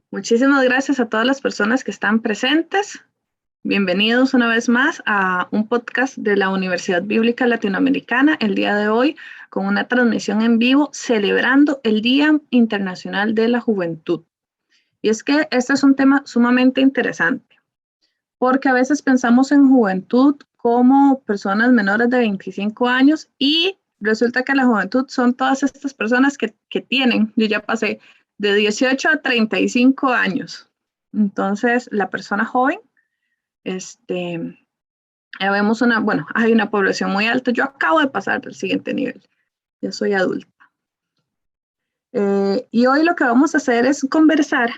Muchísimas gracias a todas las personas que están presentes. Bienvenidos una vez más a un podcast de la Universidad Bíblica Latinoamericana, el día de hoy con una transmisión en vivo celebrando el Día Internacional de la Juventud. Y es que este es un tema sumamente interesante, porque a veces pensamos en juventud como personas menores de 25 años y resulta que la juventud son todas estas personas que tienen, yo ya pasé de 18 a 35 años. Entonces, la persona joven, vemos hay una población muy alta. Yo acabo de pasar al siguiente nivel, yo soy adulta. Y hoy lo que vamos a hacer es conversar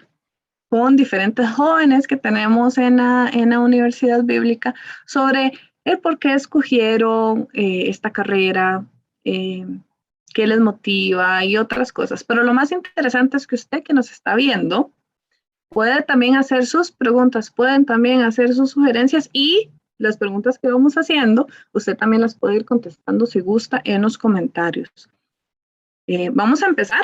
con diferentes jóvenes que tenemos en la Universidad Bíblica sobre el por qué escogieron esta carrera, qué les motiva y otras cosas. Pero lo más interesante es que usted que nos está viendo puede también hacer sus preguntas, pueden también hacer sus sugerencias y las preguntas que vamos haciendo, usted también las puede ir contestando si gusta en los comentarios. Vamos a empezar.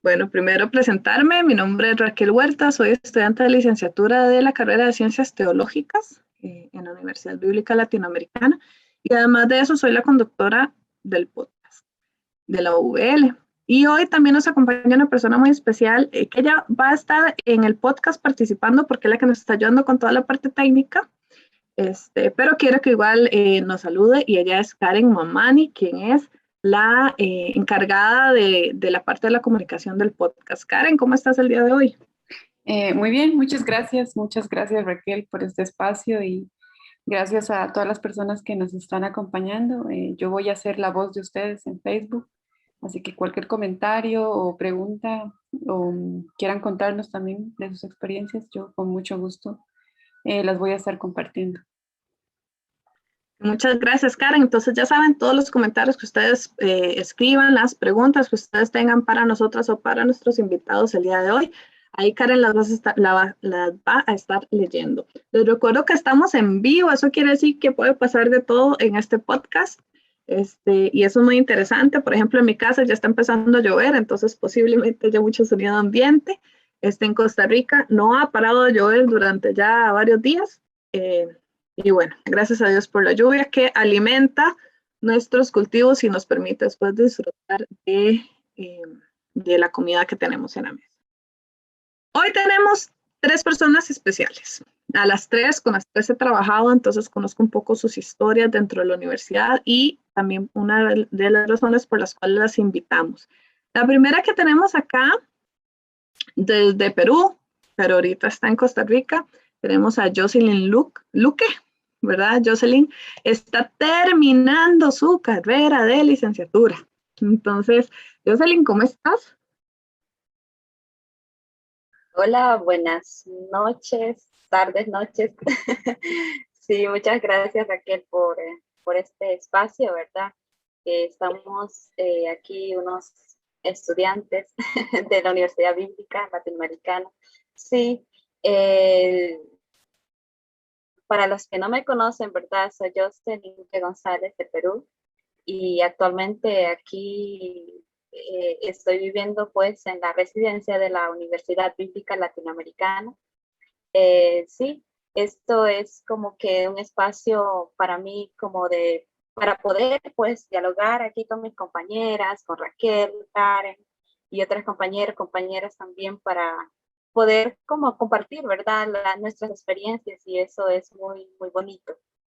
Bueno, primero presentarme. Mi nombre es Raquel Huerta, soy estudiante de licenciatura de la carrera de Ciencias Teológicas en la Universidad Bíblica Latinoamericana y además de eso soy la conductora del podcast de la UVL. Y hoy también nos acompaña una persona muy especial que ella va a estar en el podcast participando porque es la que nos está ayudando con toda la parte técnica. Pero quiero que igual nos salude y ella es Karen Mamani, quien es la encargada de la parte de la comunicación del podcast. Karen, ¿cómo estás el día de hoy? Muy bien, muchas gracias Raquel por este espacio y gracias a todas las personas que nos están acompañando. Yo voy a ser la voz de ustedes en Facebook, así que cualquier comentario o pregunta o quieran contarnos también de sus experiencias, yo con mucho gusto las voy a estar compartiendo. Muchas gracias, Karen. Entonces ya saben, todos los comentarios que ustedes escriban, las preguntas que ustedes tengan para nosotras o para nuestros invitados el día de hoy, ahí Karen las va a estar leyendo. Les recuerdo que estamos en vivo, eso quiere decir que puede pasar de todo en este podcast. Y eso es muy interesante. Por ejemplo, en mi casa ya está empezando a llover, entonces posiblemente haya mucho sonido ambiente. En Costa Rica no ha parado de llover durante ya varios días. Y bueno, gracias a Dios por la lluvia que alimenta nuestros cultivos y nos permite después disfrutar de la comida que tenemos en la mesa. Hoy tenemos 3 personas especiales. A las 3, con las 3 he trabajado, entonces conozco un poco sus historias dentro de la universidad y también una de las razones por las cuales las invitamos. La primera que tenemos acá, desde Perú, pero ahorita está en Costa Rica, tenemos a Jocelyn Luque, ¿verdad? Jocelyn está terminando su carrera de licenciatura. Entonces, Jocelyn, ¿cómo estás? Hola, buenas noches, tardes, noches. Sí, muchas gracias Raquel por este espacio, ¿verdad? Estamos aquí unos estudiantes de la Universidad Bíblica Latinoamericana. Sí, para los que no me conocen, ¿verdad? Soy Jocelyn González de Perú y actualmente aquí estoy viviendo pues en la residencia de la Universidad Bíblica Latinoamericana. Sí, esto es como que un espacio para mí para poder pues dialogar aquí con mis compañeras, con Raquel, Karen y otras compañeras también para poder como compartir, ¿verdad? Nuestras experiencias y eso es muy, muy bonito.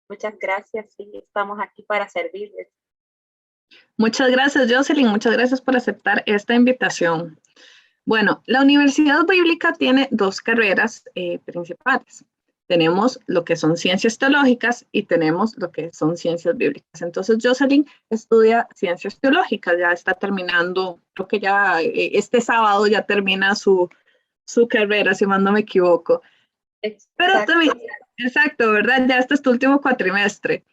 Muchas gracias y estamos aquí para servirles. Muchas gracias, Jocelyn. Muchas gracias por aceptar esta invitación. Bueno, la Universidad Bíblica tiene 2 carreras principales. Tenemos lo que son ciencias teológicas y tenemos lo que son ciencias bíblicas. Entonces, Jocelyn estudia ciencias teológicas, ya está terminando, creo que ya este sábado ya termina su carrera, si mal no me equivoco. Exacto. Pero también, exacto, ¿verdad? Ya este es tu último cuatrimestre.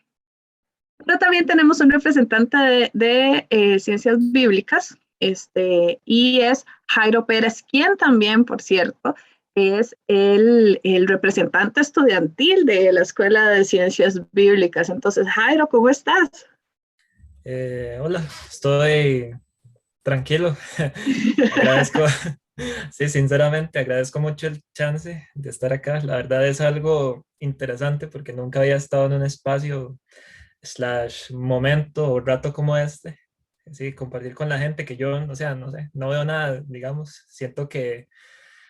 Pero también tenemos un representante de ciencias bíblicas, y es Jairo Pérez, quien también, por cierto, es el representante estudiantil de la Escuela de Ciencias Bíblicas. Entonces, Jairo, ¿cómo estás? Hola, estoy tranquilo. agradezco, Sí, sinceramente agradezco mucho el chance de estar acá. La verdad es algo interesante porque nunca había estado en un espacio slash momento o rato como este. Sí, compartir con la gente que yo, o sea, no sé, no veo nada, digamos. Siento que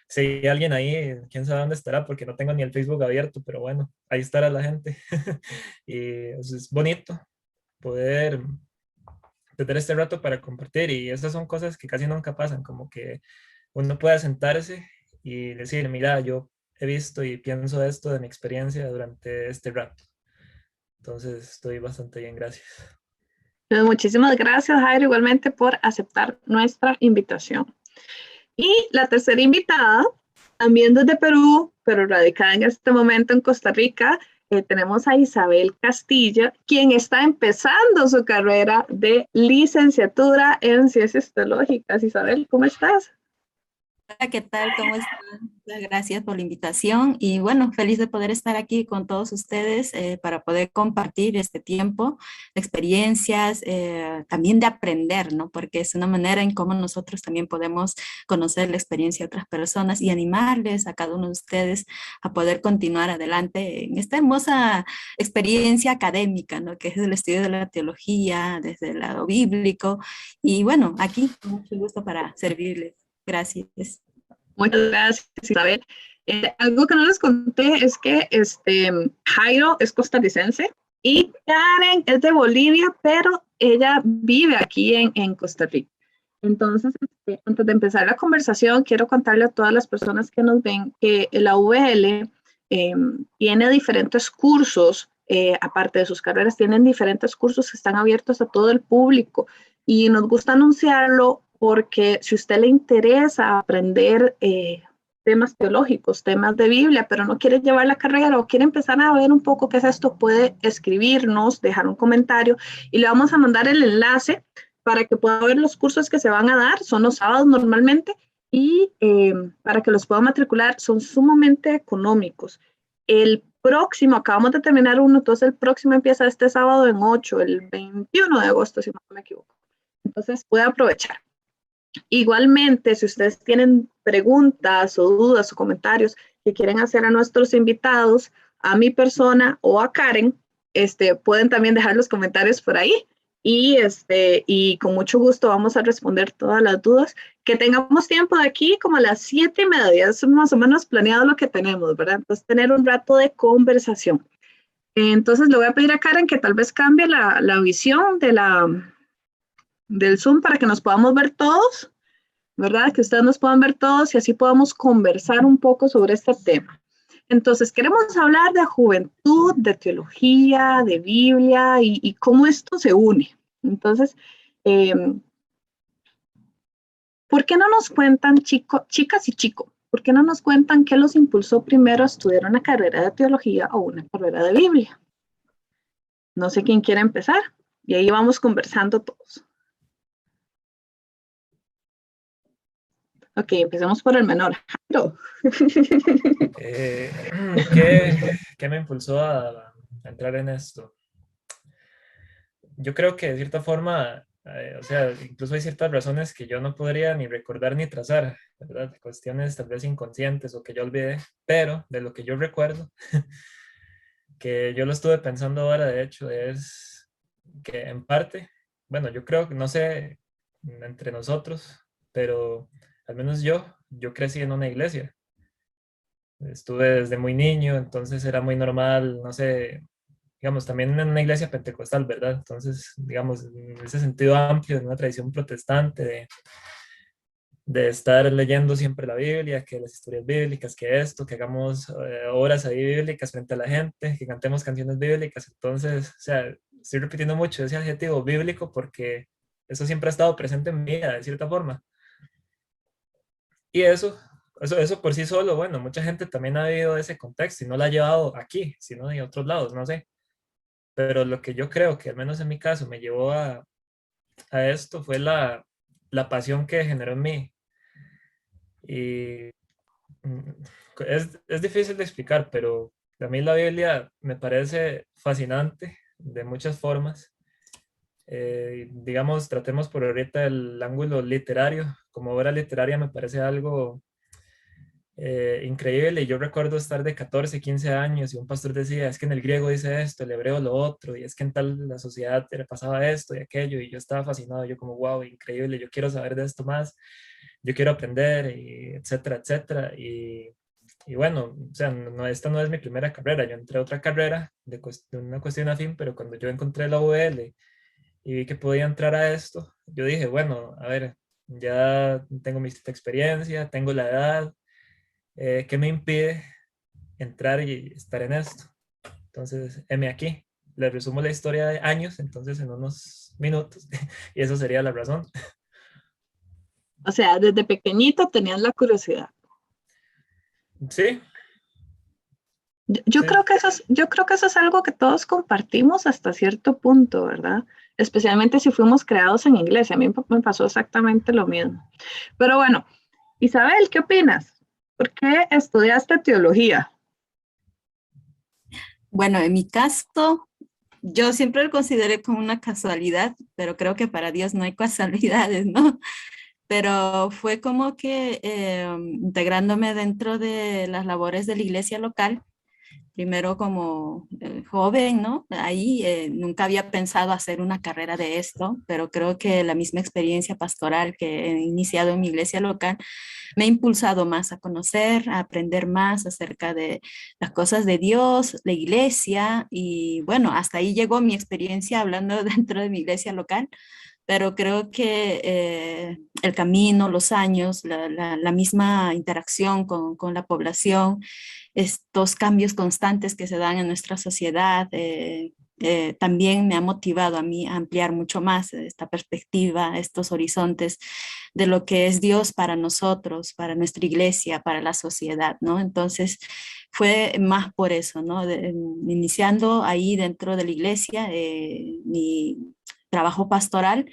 si hay alguien ahí, quién sabe dónde estará porque no tengo ni el Facebook abierto, pero bueno, ahí estará la gente. Y es bonito poder tener este rato para compartir y esas son cosas que casi nunca pasan, como que uno pueda sentarse y decir, mira, yo he visto y pienso esto de mi experiencia durante este rato. Entonces estoy bastante bien, gracias. Pues muchísimas gracias, Jairo, igualmente por aceptar nuestra invitación. Y la tercera invitada, también desde Perú, pero radicada en este momento en Costa Rica, tenemos a Isabel Castilla, quien está empezando su carrera de licenciatura en Ciencias Teológicas. Isabel, ¿cómo estás? Hola, ¿qué tal? ¿Cómo están? Muchas gracias por la invitación y bueno, feliz de poder estar aquí con todos ustedes para poder compartir este tiempo de experiencias, también de aprender, ¿no? Porque es una manera en cómo nosotros también podemos conocer la experiencia de otras personas y animarles a cada uno de ustedes a poder continuar adelante en esta hermosa experiencia académica, ¿no? Que es el estudio de la teología desde el lado bíblico y bueno, aquí con mucho gusto para servirles. Gracias. Muchas gracias, Isabel. Algo que no les conté es que Jairo es costarricense y Karen es de Bolivia, pero ella vive aquí en Costa Rica. Entonces, antes de empezar la conversación, quiero contarle a todas las personas que nos ven que la UVL tiene diferentes cursos, aparte de sus carreras, tienen diferentes cursos que están abiertos a todo el público y nos gusta anunciarlo porque si a usted le interesa aprender temas teológicos, temas de Biblia, pero no quiere llevar la carrera o quiere empezar a ver un poco qué es esto, puede escribirnos, dejar un comentario y le vamos a mandar el enlace para que pueda ver los cursos que se van a dar. Son los sábados normalmente y para que los pueda matricular son sumamente económicos. El próximo, acabamos de terminar uno, entonces el próximo empieza este sábado en 8, el 21 de agosto, si no me equivoco. Entonces puede aprovechar. Igualmente, si ustedes tienen preguntas o dudas o comentarios que quieren hacer a nuestros invitados, a mi persona o a Karen, pueden también dejar los comentarios por ahí y con mucho gusto vamos a responder todas las dudas. Que tengamos tiempo de aquí como a las 7:30, es más o menos planeado lo que tenemos, ¿verdad? Entonces, tener un rato de conversación. Entonces, le voy a pedir a Karen que tal vez cambie la visión del Zoom para que nos podamos ver todos, ¿verdad? Que ustedes nos puedan ver todos y así podamos conversar un poco sobre este tema. Entonces, queremos hablar de juventud, de teología, de Biblia y cómo esto se une. Entonces, ¿por qué no nos cuentan, chicas y chicos, por qué no nos cuentan qué los impulsó primero a estudiar una carrera de teología o una carrera de Biblia? No sé quién quiere empezar y ahí vamos conversando todos. Ok, empecemos por el menor. ¿Qué me impulsó a entrar en esto? Yo creo que de cierta forma, o sea, incluso hay ciertas razones que yo no podría ni recordar ni trazar, ¿verdad? Cuestiones tal vez inconscientes o que yo olvidé, pero de lo que yo recuerdo, que yo lo estuve pensando ahora, de hecho, es que en parte, bueno, yo creo que no sé entre nosotros, pero al menos yo crecí en una iglesia. Estuve desde muy niño, entonces era muy normal, no sé, digamos, también en una iglesia pentecostal, ¿verdad? Entonces, digamos, en ese sentido amplio, en una tradición protestante de estar leyendo siempre la Biblia, que las historias bíblicas, que esto, que hagamos horas ahí bíblicas frente a la gente, que cantemos canciones bíblicas. Entonces, o sea, estoy repitiendo mucho ese adjetivo bíblico porque eso siempre ha estado presente en mi vida, de cierta forma. Y eso por sí solo, bueno, mucha gente también ha vivido ese contexto y no la ha llevado aquí, sino de otros lados, no sé. Pero lo que yo creo que al menos en mi caso me llevó a esto fue la pasión que generó en mí. Y mm, es difícil de explicar, pero a mí la Biblia me parece fascinante de muchas formas. digamos, tratemos por ahorita el ángulo literario. Como obra literaria me parece algo increíble. Y yo recuerdo estar de 14, 15 años y un pastor decía, es que en el griego dice esto, el hebreo lo otro, y es que en tal la sociedad le pasaba esto y aquello, y yo estaba fascinado, yo como, wow, increíble, yo quiero saber de esto más, yo quiero aprender, y etcétera, etcétera. Y bueno, o sea, no, esta no es mi primera carrera, yo entré a otra carrera de una cuestión afín, pero cuando yo encontré la UL y vi que podía entrar a esto, yo dije, bueno, a ver, ya tengo mi experiencia, tengo la edad, ¿qué me impide entrar y estar en esto? Entonces, heme aquí. Les resumo la historia de años, entonces en unos minutos, y eso sería la razón. O sea, desde pequeñito tenías la curiosidad. Sí, Yo sí, creo que yo creo que eso es algo que todos compartimos hasta cierto punto, ¿verdad? Especialmente si fuimos creados en iglesia. A mí me pasó exactamente lo mismo. Pero bueno, Isabel, ¿qué opinas? ¿Por qué estudiaste teología? Bueno, en mi caso, yo siempre lo consideré como una casualidad, pero creo que para Dios no hay casualidades, ¿no? Pero fue como que integrándome dentro de las labores de la iglesia local, primero como joven, ¿no? Ahí nunca había pensado hacer una carrera de esto, pero creo que la misma experiencia pastoral que he iniciado en mi iglesia local me ha impulsado más a conocer, a aprender más acerca de las cosas de Dios, la iglesia, y bueno, hasta ahí llegó mi experiencia hablando dentro de mi iglesia local, pero creo que el camino, los años, la misma interacción con la población, estos cambios constantes que se dan en nuestra sociedad, también me ha motivado a mí a ampliar mucho más esta perspectiva, estos horizontes de lo que es Dios para nosotros, para nuestra iglesia, para la sociedad, ¿no? Entonces fue más por eso, ¿no? Iniciando ahí dentro de la iglesia, mi trabajo pastoral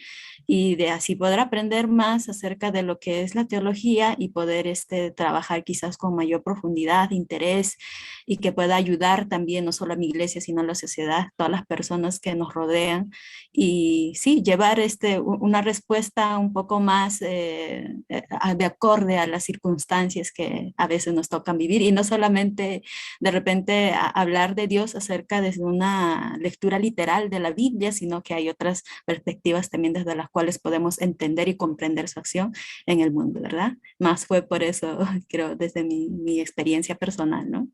y de así poder aprender más acerca de lo que es la teología y poder trabajar quizás con mayor profundidad, interés y que pueda ayudar también no solo a mi iglesia, sino a la sociedad, todas las personas que nos rodean y sí, llevar una respuesta un poco más de acorde a las circunstancias que a veces nos tocan vivir y no solamente de repente hablar de Dios acerca desde una lectura literal de la Biblia, sino que hay otras perspectivas también desde las cuales podemos entender y comprender su acción en el mundo, ¿verdad? Más fue por eso, creo, desde mi experiencia personal, ¿no?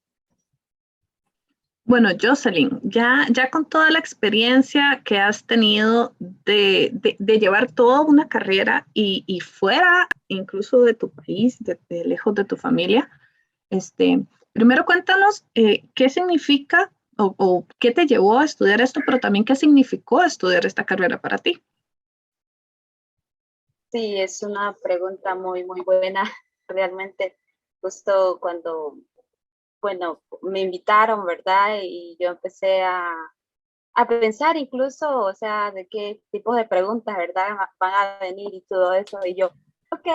Bueno, Jocelyn, ya con toda la experiencia que has tenido de llevar toda una carrera y fuera incluso de tu país, de lejos de tu familia, primero cuéntanos qué significa o qué te llevó a estudiar esto, pero también qué significó estudiar esta carrera para ti. Sí, es una pregunta muy, muy buena. Realmente, justo cuando, bueno, me invitaron, ¿verdad? Y yo empecé a pensar incluso, o sea, de qué tipo de preguntas, ¿verdad? Van a venir y todo eso. Y yo, ok,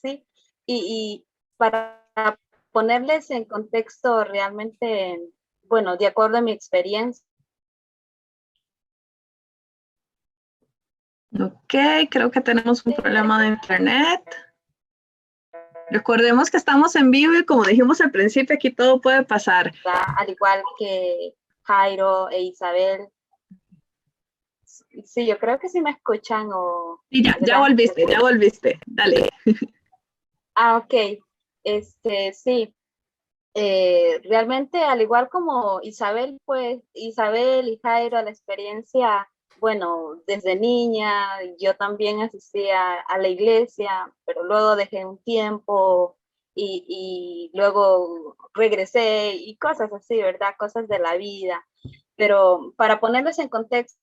sí. Y para ponerles en contexto realmente, bueno, de acuerdo a mi experiencia, Ok, creo que tenemos un problema de internet. Recordemos que estamos en vivo y como dijimos al principio, aquí todo puede pasar. ¿verdad? Al igual que Jairo e Isabel. Sí, yo creo que sí me escuchan o, Y ya ¿verdad? volviste, dale. Ah, ok. Sí. Realmente, al igual como Isabel, pues, Isabel y Jairo, la experiencia, bueno, desde niña, yo también asistía a la iglesia, pero luego dejé un tiempo y luego regresé y cosas así, ¿verdad? Cosas de la vida. Pero para ponerles en contexto,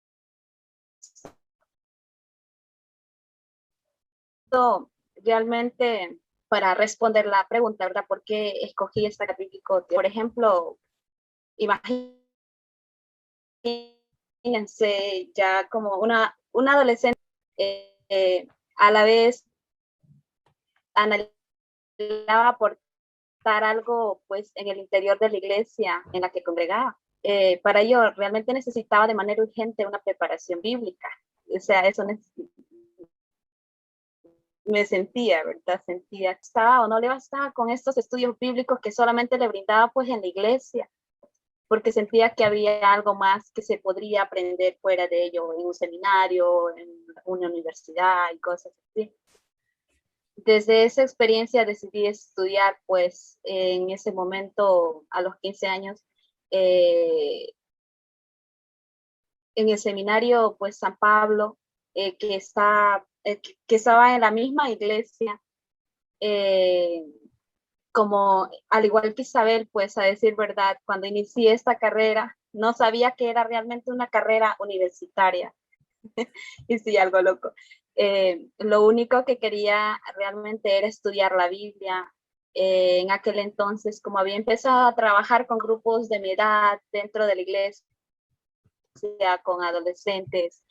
realmente para responder la pregunta, ¿verdad? ¿Por qué escogí esta categórica? Por ejemplo, imagínense ya como una adolescente a la vez anhelaba aportar algo pues en el interior de la iglesia en la que congregaba. Para ello realmente necesitaba de manera urgente una preparación bíblica. o sea, eso me sentía, ¿verdad? Sentía que estaba o no le bastaba con estos estudios bíblicos que solamente le brindaba pues en la iglesia, porque sentía que había algo más que se podría aprender fuera de ello, en un seminario, en una universidad y cosas así. Desde esa experiencia decidí estudiar, pues, en ese momento, a los 15 años, en el seminario, pues, San Pablo, que estaba en la misma iglesia, como, al igual que Isabel, pues, a decir verdad, cuando inicié esta carrera, no sabía que era realmente una carrera universitaria. Y sí, algo loco. Lo único que quería realmente era estudiar la Biblia. En aquel entonces, como había empezado a trabajar con grupos de mi edad dentro de la iglesia, con adolescentes,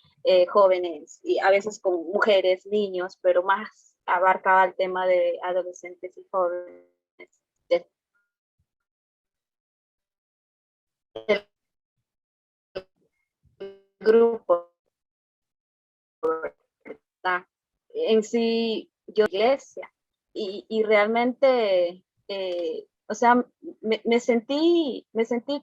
jóvenes y a veces con mujeres, niños, pero más abarcaba el tema de adolescentes y jóvenes. El grupo, ¿verdad? En sí, yo iglesia, y realmente, o sea, me sentí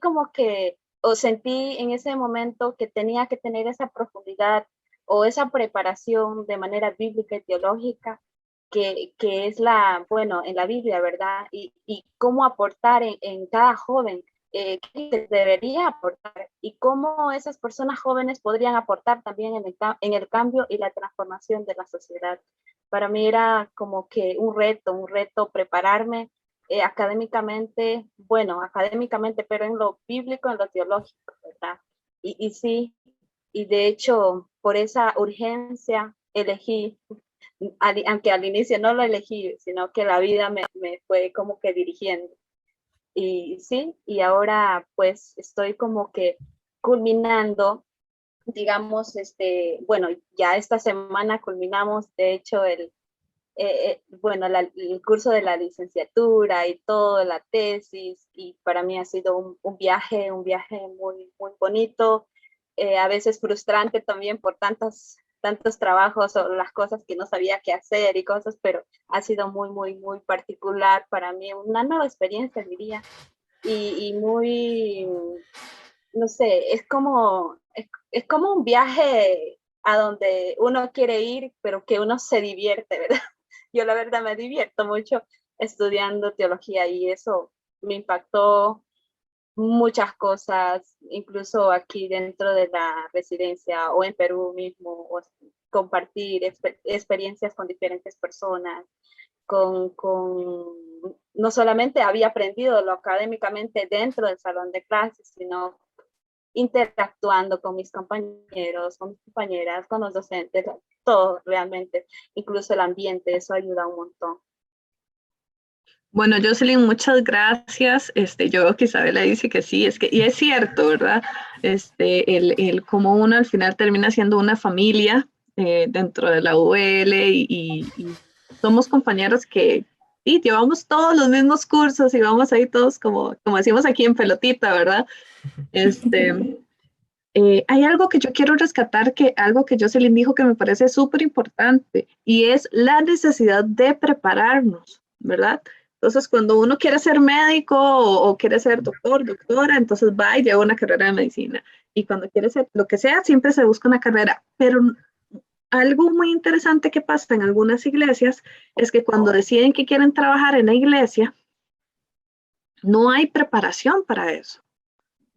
como que, o sentí en ese momento que tenía que tener esa profundidad o esa preparación de manera bíblica y teológica, que es bueno, en la Biblia, ¿verdad? Y cómo aportar en cada joven, qué debería aportar y cómo esas personas jóvenes podrían aportar también en el cambio y la transformación de la sociedad. Para mí era como que un reto prepararme académicamente, bueno, académicamente, pero en lo bíblico, en lo teológico, ¿verdad? Y sí, y de hecho, por esa urgencia elegí, aunque al inicio no lo elegí, sino que la vida me fue como que dirigiendo. Y sí, y ahora pues estoy como que culminando, digamos, bueno, ya esta semana culminamos, de hecho, bueno, el curso de la licenciatura y todo, la tesis, y para mí ha sido un viaje muy, muy bonito, a veces frustrante también por tantos trabajos o las cosas que no sabía qué hacer y cosas, pero ha sido muy, muy, muy particular para mí, una nueva experiencia, diría, y muy, no sé, es como un viaje a donde uno quiere ir, pero que uno se divierte, ¿verdad? Yo la verdad me divierto mucho estudiando teología y eso me impactó muchas cosas, incluso aquí dentro de la residencia o en Perú mismo, o compartir experiencias con diferentes personas, no solamente había aprendido lo académicamente dentro del salón de clases, sino interactuando con mis compañeros, con mis compañeras, con los docentes, todo realmente, incluso el ambiente, eso ayuda un montón. Bueno, Jocelyn, muchas gracias. Yo veo que Isabela dice que sí, y es cierto, ¿verdad? El cómo uno al final termina siendo una familia dentro de la UL y somos compañeros que llevamos todos los mismos cursos y vamos ahí todos como decimos aquí en pelotita, ¿verdad? Hay algo que yo quiero rescatar, algo que Jocelyn dijo que me parece súper importante y es la necesidad de prepararnos, ¿verdad? Entonces, cuando uno quiere ser médico o quiere ser doctor, doctora, entonces va y lleva una carrera de medicina. Y cuando quiere ser lo que sea, siempre se busca una carrera. Pero algo muy interesante que pasa en algunas iglesias es que cuando deciden que quieren trabajar en la iglesia, no hay preparación para eso.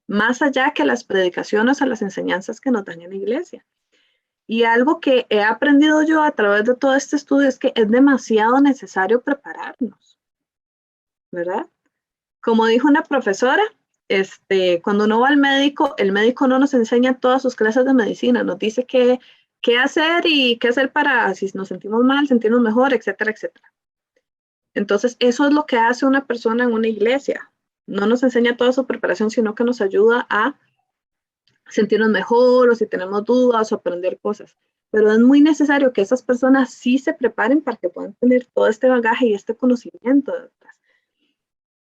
Más allá que las predicaciones o las enseñanzas que nos dan en la iglesia. Y algo que he aprendido yo a través de todo este estudio es que es demasiado necesario prepararnos, ¿verdad? Como dijo una profesora, cuando uno va al médico, el médico no nos enseña todas sus clases de medicina, nos dice qué hacer y qué hacer para, si nos sentimos mal, sentirnos mejor, etcétera, etcétera. Entonces, eso es lo que hace una persona en una iglesia. No nos enseña toda su preparación, sino que nos ayuda a sentirnos mejor o si tenemos dudas o aprender cosas. Pero es muy necesario que esas personas sí se preparen para que puedan tener todo este bagaje y este conocimiento detrás.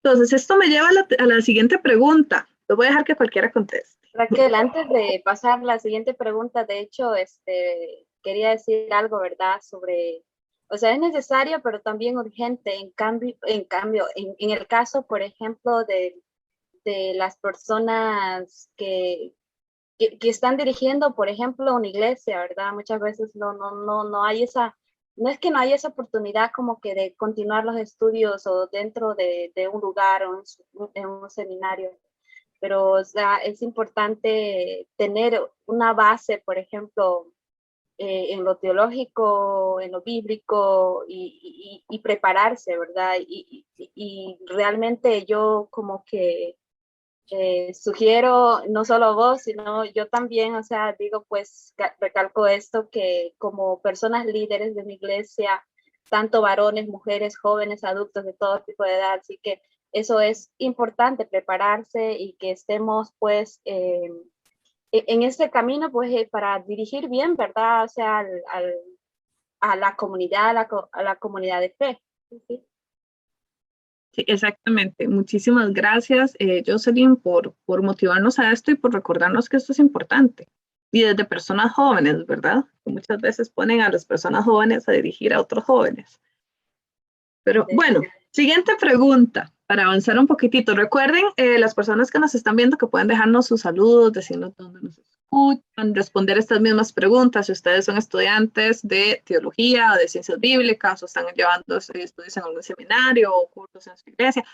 Entonces, esto me lleva a la siguiente pregunta. Lo voy a dejar que cualquiera conteste. Raquel, antes de pasar la siguiente pregunta, de hecho, quería decir algo, ¿verdad? Sobre, o sea, es necesario, pero también urgente, en el caso, por ejemplo, de las personas que están dirigiendo, por ejemplo, una iglesia, ¿verdad? Muchas veces no hay esa, no es que no haya esa oportunidad como que de continuar los estudios o dentro de un lugar o en un seminario, pero o sea, es importante tener una base, por ejemplo, en lo teológico, en lo bíblico y prepararse, ¿verdad? Y realmente yo como que sugiero, no solo vos, sino yo también, o sea, digo, pues recalco esto, que como personas líderes de mi iglesia, tanto varones, mujeres, jóvenes, adultos, de todo tipo de edad, así que eso es importante, prepararse y que estemos pues en este camino pues para dirigir bien, ¿verdad? O sea, a la comunidad, a la comunidad de fe. ¿Sí? Sí, exactamente. Muchísimas gracias, Jocelyn, por motivarnos a esto y por recordarnos que esto es importante. Y desde personas jóvenes, ¿verdad? Que muchas veces ponen a las personas jóvenes a dirigir a otros jóvenes. Pero bueno, siguiente pregunta, para avanzar un poquitito. Recuerden, las personas que nos están viendo, que pueden dejarnos sus saludos, decirnos dónde nos escuchan, responder estas mismas preguntas. Si ustedes son estudiantes de teología o de ciencias bíblicas o están llevando estudios en algún seminario o cursos en su iglesia,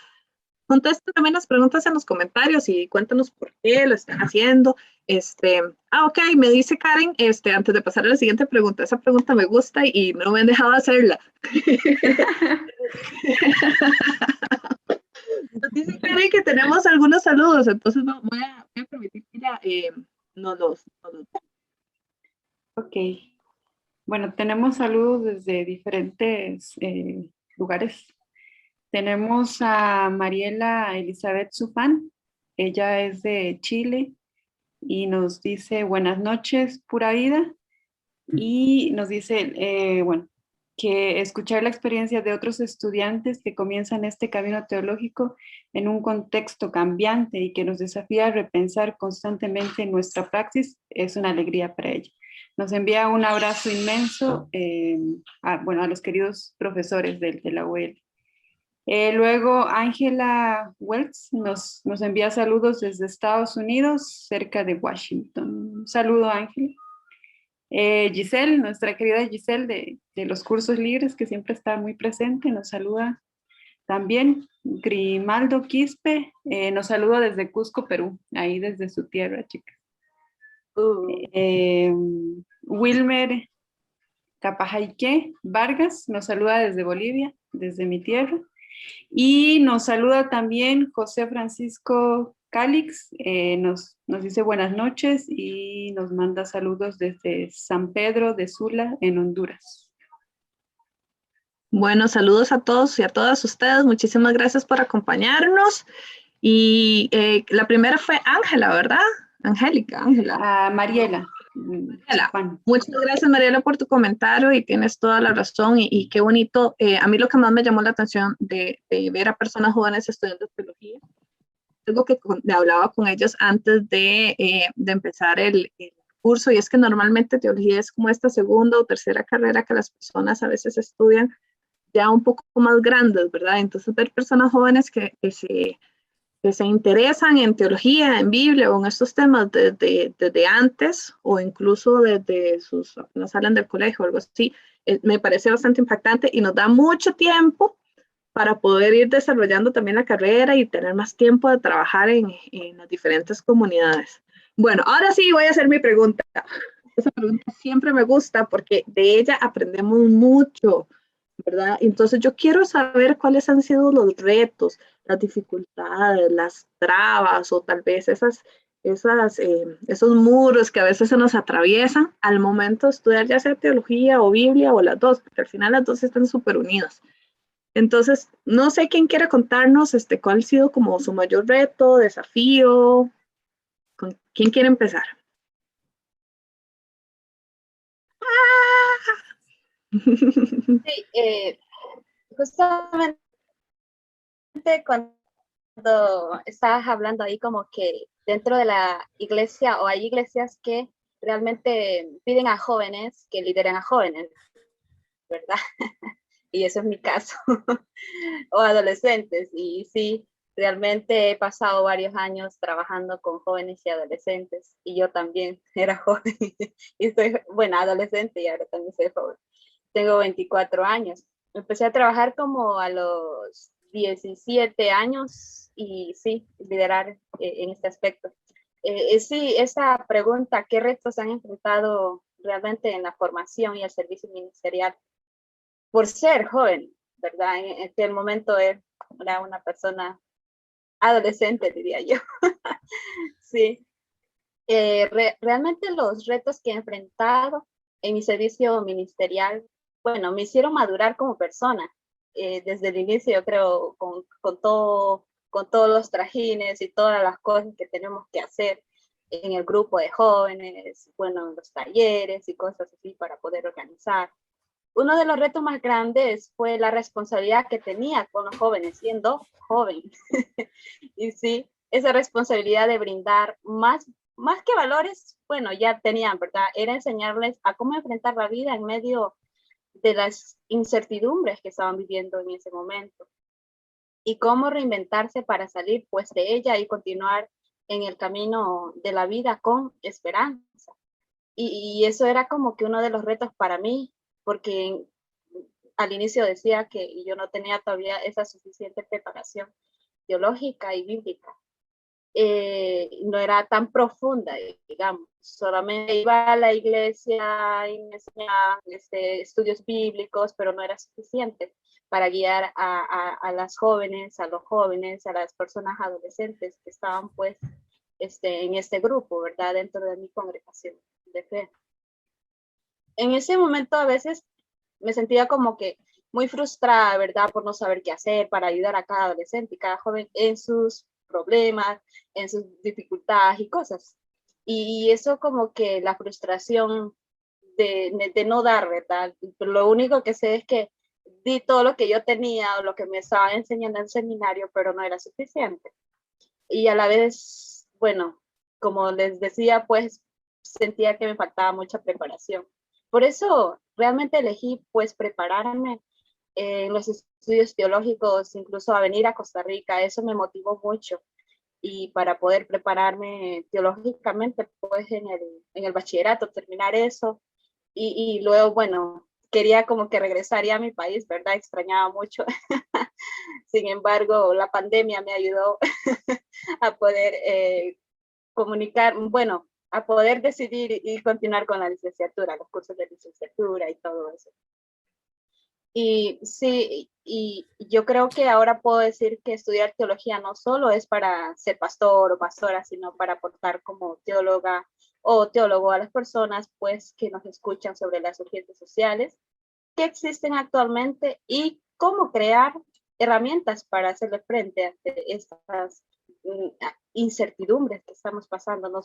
contesten también las preguntas en los comentarios y cuéntanos por qué lo están haciendo. Ok, me dice Karen, antes de pasar a la siguiente pregunta, esa pregunta me gusta y no me han dejado hacerla. Nos dice Karen que tenemos algunos saludos, entonces voy a permitir que ella nos los. Ok. Bueno, tenemos saludos desde diferentes lugares. Tenemos a Mariela Elizabeth Zufán, ella es de Chile y nos dice buenas noches, pura vida, y nos dice, bueno, que escuchar la experiencia de otros estudiantes que comienzan este camino teológico en un contexto cambiante y que nos desafía a repensar constantemente nuestra praxis es una alegría para ella. Nos envía un abrazo inmenso a los queridos profesores de la UEL. Luego Ángela Welts nos envía saludos desde Estados Unidos, cerca de Washington. Un saludo, Ángela. Giselle, nuestra querida Giselle de los cursos libres, que siempre está muy presente, nos saluda también. Grimaldo Quispe nos saluda desde Cusco, Perú, ahí desde su tierra, chicas. Wilmer Capajaique Vargas nos saluda desde Bolivia, desde mi tierra. Y nos saluda también José Francisco Calix, nos dice buenas noches y nos manda saludos desde San Pedro de Sula, en Honduras. Bueno, saludos a todos y a todas ustedes. Muchísimas gracias por acompañarnos. Y la primera fue Ángela, ¿verdad? Ángela. Mariela. Muchas gracias, Mariela, por tu comentario y tienes toda la razón y qué bonito. A mí lo que más me llamó la atención de ver a personas jóvenes estudiando teología, algo que hablaba con ellos antes de empezar el curso, y es que normalmente teología es como esta segunda o tercera carrera que las personas a veces estudian ya un poco más grandes, ¿verdad? Entonces ver personas jóvenes que se interesan en teología, en Biblia o en estos temas desde antes o incluso desde apenas salen del colegio o algo así, me parece bastante impactante y nos da mucho tiempo para poder ir desarrollando también la carrera y tener más tiempo de trabajar en las diferentes comunidades. Bueno, ahora sí voy a hacer mi pregunta. Esa pregunta siempre me gusta porque de ella aprendemos mucho, ¿verdad? Entonces yo quiero saber cuáles han sido los retos, las dificultades, las trabas o tal vez esos muros que a veces se nos atraviesan al momento de estudiar ya sea teología o Biblia o las dos, porque al final las dos están súper unidas. Entonces, no sé quién quiere contarnos cuál ha sido como su mayor reto, desafío. ¿Con quién quiere empezar? Sí, justamente cuando estabas hablando ahí como que dentro de la iglesia, o hay iglesias que realmente piden a jóvenes que lideren a jóvenes, ¿verdad? Y eso es mi caso, o adolescentes, y sí, realmente he pasado varios años trabajando con jóvenes y adolescentes, y yo también era joven, y soy, bueno, adolescente y ahora también soy joven. Tengo 24 años. Empecé a trabajar como a los 17 años y sí, liderar en este aspecto. Sí, esa pregunta, ¿qué retos han enfrentado realmente en la formación y el servicio ministerial? Por ser joven, ¿verdad? En aquel momento era una persona adolescente, diría yo. Sí. Realmente los retos que he enfrentado en mi servicio ministerial, bueno, me hicieron madurar como persona. Desde el inicio, yo creo, con todos los trajines y todas las cosas que tenemos que hacer en el grupo de jóvenes, bueno, en los talleres y cosas así para poder organizar. Uno de los retos más grandes fue la responsabilidad que tenía con los jóvenes, siendo joven. Y sí, esa responsabilidad de brindar más que valores, bueno, ya tenían, ¿verdad? Era enseñarles a cómo enfrentar la vida en medio de las incertidumbres que estaban viviendo en ese momento y cómo reinventarse para salir pues de ella y continuar en el camino de la vida con esperanza. Y eso era como que uno de los retos para mí, porque al inicio decía que yo no tenía todavía esa suficiente preparación teológica y bíblica. No era tan profunda, digamos. Solamente iba a la iglesia y me enseñaban estudios bíblicos, pero no era suficiente para guiar a las jóvenes, a los jóvenes, a las personas adolescentes que estaban pues en este grupo, ¿verdad? Dentro de mi congregación de fe. En ese momento a veces me sentía como que muy frustrada, ¿verdad? Por no saber qué hacer para ayudar a cada adolescente y cada joven en sus problemas, en sus dificultades y cosas. Y eso como que la frustración de no dar, ¿verdad? Lo único que sé es que di todo lo que yo tenía o lo que me estaba enseñando en el seminario, pero no era suficiente. Y a la vez, bueno, como les decía, pues sentía que me faltaba mucha preparación. Por eso realmente elegí pues prepararme en los estudios teológicos, incluso a venir a Costa Rica. Eso me motivó mucho. Y para poder prepararme teológicamente, pues en el bachillerato, terminar eso. Y luego, bueno, quería como que regresaría a mi país, ¿verdad? Extrañaba mucho. Sin embargo, la pandemia me ayudó a poder comunicar, bueno, a poder decidir y continuar con la licenciatura, los cursos de licenciatura y todo eso. Y sí, y yo creo que ahora puedo decir que estudiar teología no solo es para ser pastor o pastora, sino para aportar como teóloga o teólogo a las personas pues que nos escuchan sobre las urgencias sociales que existen actualmente y cómo crear herramientas para hacerle frente a estas incertidumbres que estamos pasando, no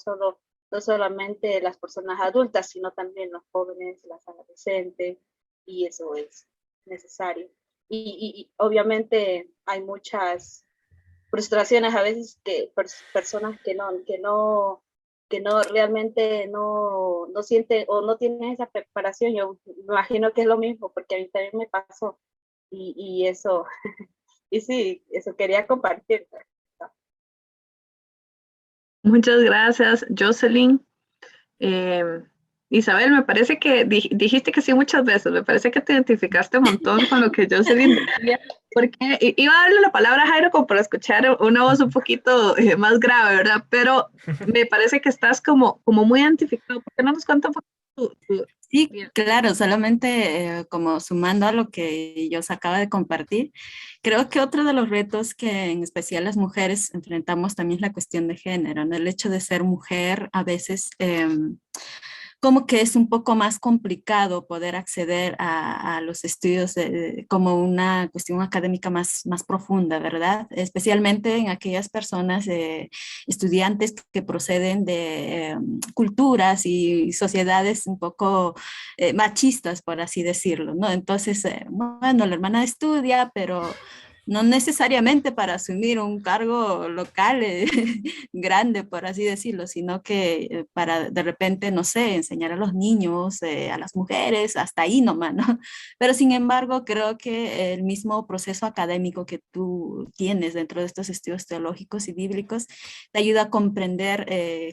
solamente las personas adultas, sino también los jóvenes, las adolescentes, y eso es necesario. Y obviamente hay muchas frustraciones a veces que personas que no realmente no sienten o no tienen esa preparación. Yo me imagino que es lo mismo, porque a mí también me pasó. Y eso, y sí, eso quería compartir. Muchas gracias, Jocelyn. Isabel, me parece que dijiste que sí muchas veces, me parece que te identificaste un montón con lo que Jocelyn decía, porque iba a darle la palabra a Jairo como para escuchar una voz un poquito más grave, ¿verdad? Pero me parece que estás como muy identificado. ¿Por qué no nos cuentas un poquito Sí, claro, solamente como sumando a lo que yo os acaba de compartir, creo que otro de los retos que en especial las mujeres enfrentamos también es la cuestión de género, ¿no? El hecho de ser mujer a veces como que es un poco más complicado poder acceder a los estudios como una cuestión académica más profunda, ¿verdad? Especialmente en aquellas personas, estudiantes que proceden de culturas y sociedades un poco machistas, por así decirlo, ¿no? Entonces, bueno, la hermana estudia, pero no necesariamente para asumir un cargo local grande, por así decirlo, sino que para de repente, no sé, enseñar a los niños, a las mujeres, hasta ahí nomás, ¿no? Pero sin embargo, creo que el mismo proceso académico que tú tienes dentro de estos estudios teológicos y bíblicos te ayuda a comprender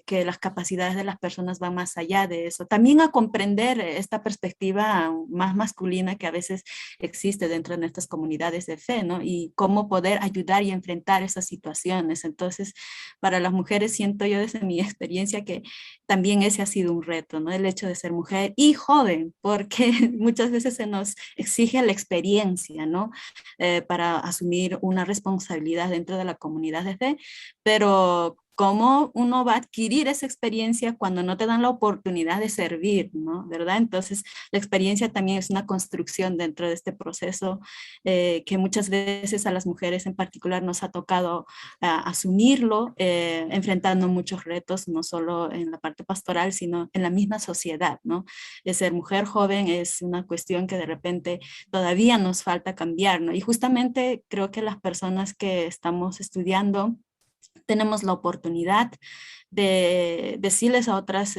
que las capacidades de las personas van más allá de eso. También a comprender esta perspectiva más masculina que a veces existe dentro de nuestras comunidades de fe, ¿no? Y cómo poder ayudar y enfrentar esas situaciones. Entonces, para las mujeres siento yo desde mi experiencia que también ese ha sido un reto, ¿no? El hecho de ser mujer y joven, porque muchas veces se nos exige la experiencia, ¿no? Para asumir una responsabilidad dentro de la comunidad de fe, pero cómo uno va a adquirir esa experiencia cuando no te dan la oportunidad de servir, ¿no? ¿Verdad? Entonces, la experiencia también es una construcción dentro de este proceso que muchas veces a las mujeres en particular nos ha tocado asumirlo, enfrentando muchos retos, no solo en la parte pastoral, sino en la misma sociedad, ¿no? De ser mujer joven es una cuestión que de repente todavía nos falta cambiar, ¿no? Y justamente creo que las personas que estamos estudiando tenemos la oportunidad de decirles a otras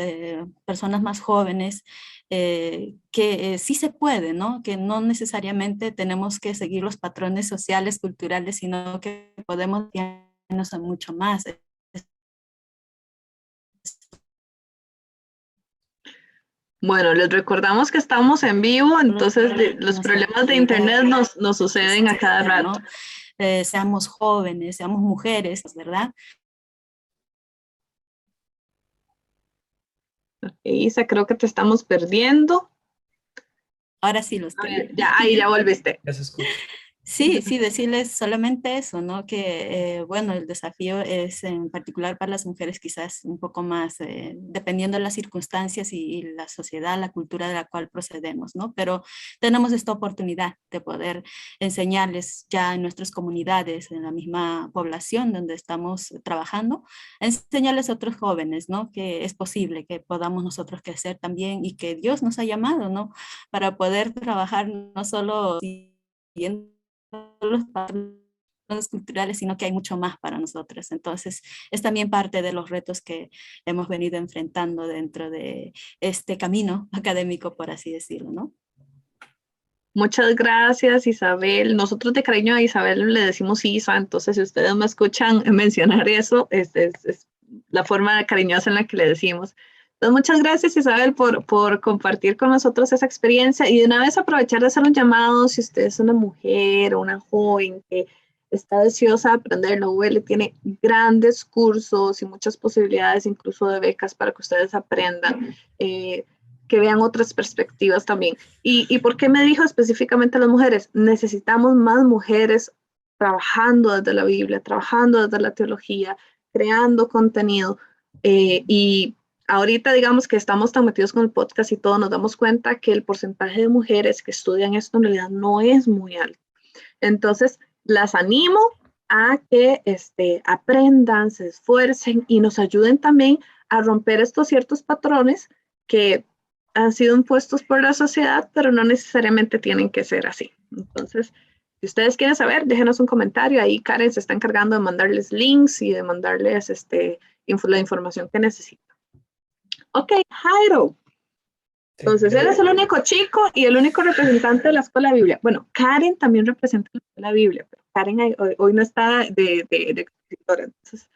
personas más jóvenes que sí se puede, ¿no? Que no necesariamente tenemos que seguir los patrones sociales, culturales, sino que podemos irnos a mucho más. Bueno, les recordamos que estamos en vivo, entonces los problemas de internet nos suceden a cada rato. ¿No? Seamos jóvenes, seamos mujeres, ¿verdad? Isa, creo que te estamos perdiendo. Ahora sí los tengo. Ya, ahí ya volviste. Ya se escucha. Sí, sí, decirles solamente eso, ¿no? Que, bueno, el desafío es en particular para las mujeres quizás un poco más, dependiendo de las circunstancias y la sociedad, la cultura de la cual procedemos, ¿no? Pero tenemos esta oportunidad de poder enseñarles ya en nuestras comunidades, en la misma población donde estamos trabajando, enseñarles a otros jóvenes, ¿no? Que es posible que podamos nosotros crecer también y que Dios nos ha llamado, ¿no? Para poder trabajar no solo siguiendo los patrones culturales, sino que hay mucho más para nosotros. Entonces, es también parte de los retos que hemos venido enfrentando dentro de este camino académico, por así decirlo, ¿no? Muchas gracias, Isabel. Nosotros de cariño a Isabel le decimos Isa, entonces si ustedes me escuchan mencionar eso, es la forma cariñosa en la que le decimos. Entonces, muchas gracias, Isabel, por compartir con nosotros esa experiencia y de una vez aprovechar de hacer un llamado si usted es una mujer o una joven que está deseosa de aprender. La UL tiene grandes cursos y muchas posibilidades, incluso de becas para que ustedes aprendan, que vean otras perspectivas también. ¿Y por qué me dijo específicamente a las mujeres? Necesitamos más mujeres trabajando desde la Biblia, trabajando desde la teología, creando contenido y ahorita digamos que estamos tan metidos con el podcast y todo, nos damos cuenta que el porcentaje de mujeres que estudian esto en realidad no es muy alto. Entonces, las animo a que aprendan, se esfuercen y nos ayuden también a romper estos ciertos patrones que han sido impuestos por la sociedad, pero no necesariamente tienen que ser así. Entonces, si ustedes quieren saber, déjenos un comentario. Ahí Karen se está encargando de mandarles links y de mandarles la información que necesitan. Ok, Jairo. Entonces, él es el único chico y el único representante de la Escuela de Biblia. Bueno, Karen también representa la Escuela de Biblia, pero Karen hoy no está de expositora. Entonces,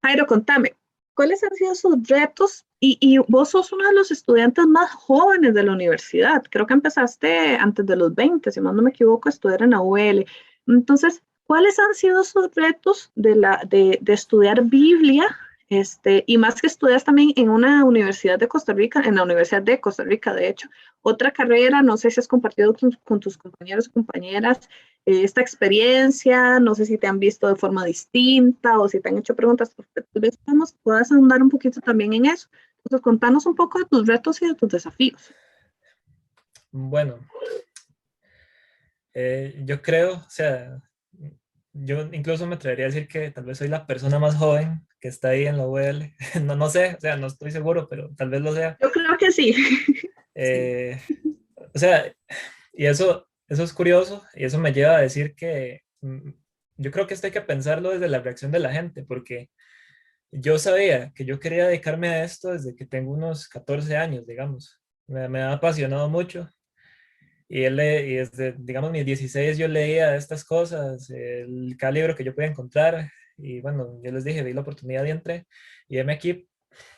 Jairo, contame, ¿cuáles han sido sus retos? Y vos sos uno de los estudiantes más jóvenes de la universidad. Creo que empezaste antes de los 20, si más no me equivoco, a estudiar en la UL. Entonces, ¿cuáles han sido sus retos de estudiar Biblia? Y más que estudias también en una universidad de Costa Rica, en la Universidad de Costa Rica, de hecho, otra carrera, no sé si has compartido con tus compañeros y compañeras esta experiencia, no sé si te han visto de forma distinta o si te han hecho preguntas, tal vez puedas ahondar un poquito también en eso. Entonces, contanos un poco de tus retos y de tus desafíos. Bueno, yo creo, o sea, yo incluso me atrevería a decir que tal vez soy la persona más joven que está ahí en la UL. No sé, o sea, no estoy seguro, pero tal vez lo sea. Yo creo que sí. O sea, y eso es curioso y eso me lleva a decir que yo creo que esto hay que pensarlo desde la reacción de la gente, porque yo sabía que yo quería dedicarme a esto desde que tengo unos 14 años, digamos. Me ha apasionado mucho. Y desde, digamos, mis 16 yo leía estas cosas, cada libro que yo podía encontrar. Y bueno, yo les dije, vi la oportunidad y entré. Y heme aquí.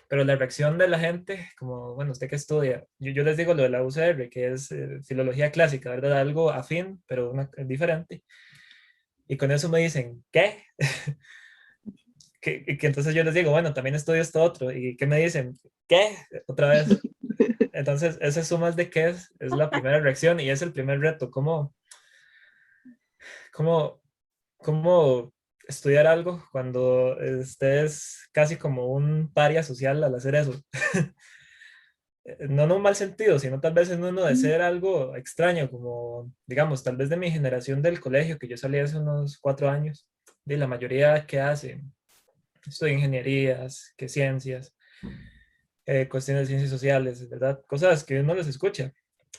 Pero la reacción de la gente, como, bueno, usted que estudia, yo les digo lo de la UCR, que es filología clásica, ¿verdad? Algo afín, pero diferente. Y con eso me dicen, ¿qué? Que entonces yo les digo, bueno, también estudio esto otro. ¿Y qué me dicen? ¿Qué? Otra vez. Entonces, ese sumas de qué es la primera reacción y es el primer reto. ¿Cómo, cómo estudiar algo cuando estés casi como un paria social al hacer eso? No en un mal sentido, sino tal vez en uno de ser algo extraño, como, digamos, tal vez de mi generación del colegio, que yo salí hace unos 4 años, de la mayoría que hace, estudia ingenierías, que ciencias, cuestiones de ciencias sociales, ¿verdad? Cosas que uno les escucha,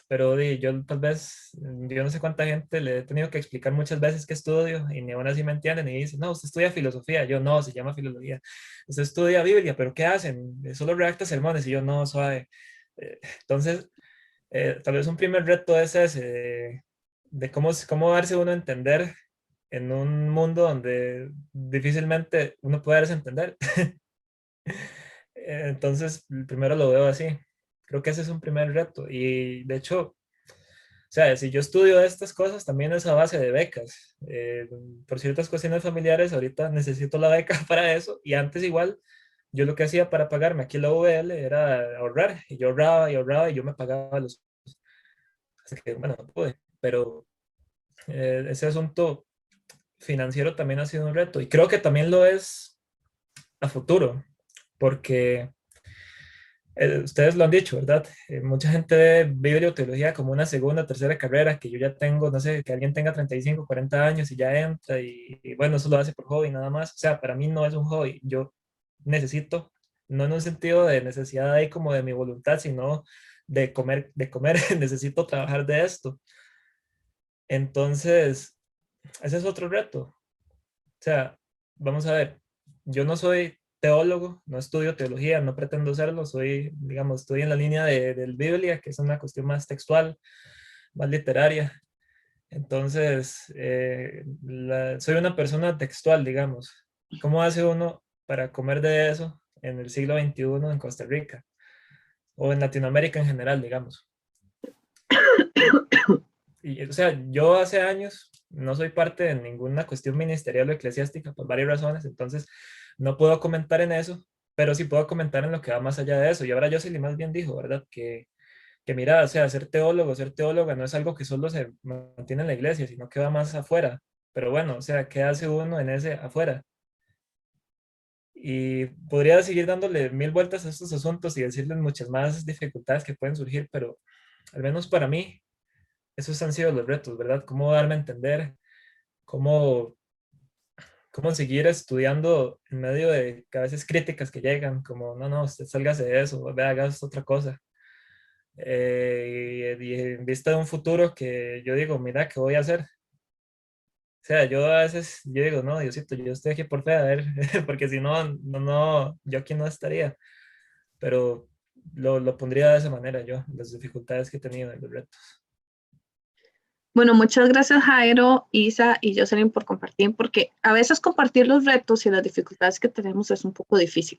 pero yo tal vez, yo no sé cuánta gente le he tenido que explicar muchas veces que estudio y ni aún así me entienden y dicen, no, usted estudia filosofía, yo no, se llama filología, usted estudia Biblia, pero ¿qué hacen? Solo redacta sermones y yo no, suave. Entonces, tal vez un primer reto es ese, de cómo darse uno a entender en un mundo donde difícilmente uno puede darse a entender. Entonces, primero lo veo así. Creo que ese es un primer reto. Y de hecho, o sea, si yo estudio estas cosas, también es a base de becas. Por ciertas cuestiones familiares, ahorita necesito la beca para eso. Y antes igual, yo lo que hacía para pagarme aquí en la UVL era ahorrar. Y yo ahorraba y ahorraba y yo me pagaba los... Así que, bueno, no pude. Pero ese asunto financiero también ha sido un reto. Y creo que también lo es a futuro. Porque ustedes lo han dicho, ¿verdad? Mucha gente ve biblioteología como una segunda, tercera carrera, que yo ya tengo, no sé, que alguien tenga 35, 40 años y ya entra y bueno, eso lo hace por hobby nada más. O sea, para mí no es un hobby, yo necesito, no en un sentido de necesidad ahí como de mi voluntad, sino de comer, necesito trabajar de esto. Entonces, ese es otro reto. O sea, vamos a ver, yo no soy teólogo, no estudio teología, no pretendo serlo, soy, digamos, estoy en la línea del Biblia, que es una cuestión más textual, más literaria. Entonces, soy una persona textual, digamos. ¿Cómo hace uno para comer de eso en el siglo XXI en Costa Rica? O en Latinoamérica en general, digamos. Y, o sea, yo hace años no soy parte de ninguna cuestión ministerial o eclesiástica por varias razones, entonces no puedo comentar en eso, pero sí puedo comentar en lo que va más allá de eso. Y ahora Jocelyn más bien dijo, ¿verdad? Que mira, o sea, ser teólogo, ser teóloga no es algo que solo se mantiene en la iglesia, sino que va más afuera. Pero bueno, o sea, ¿qué hace uno en ese afuera? Y podría seguir dándole mil vueltas a estos asuntos y decirles muchas más dificultades que pueden surgir, pero al menos para mí, esos han sido los retos, ¿verdad? Cómo darme a entender, cómo, cómo seguir estudiando en medio de que a veces críticas que llegan, como, no, no, usted sálgase de eso, vea, haga otra cosa. Y en vista de un futuro que yo digo, mira, ¿qué voy a hacer? O sea, yo a veces, yo digo, no, Diosito, yo estoy aquí por fe, a ver, porque si no, yo aquí no estaría. Pero lo pondría de esa manera yo, las dificultades que he tenido y los retos. Bueno, muchas gracias Jairo, Isa y Jocelyn por compartir, porque a veces compartir los retos y las dificultades que tenemos es un poco difícil,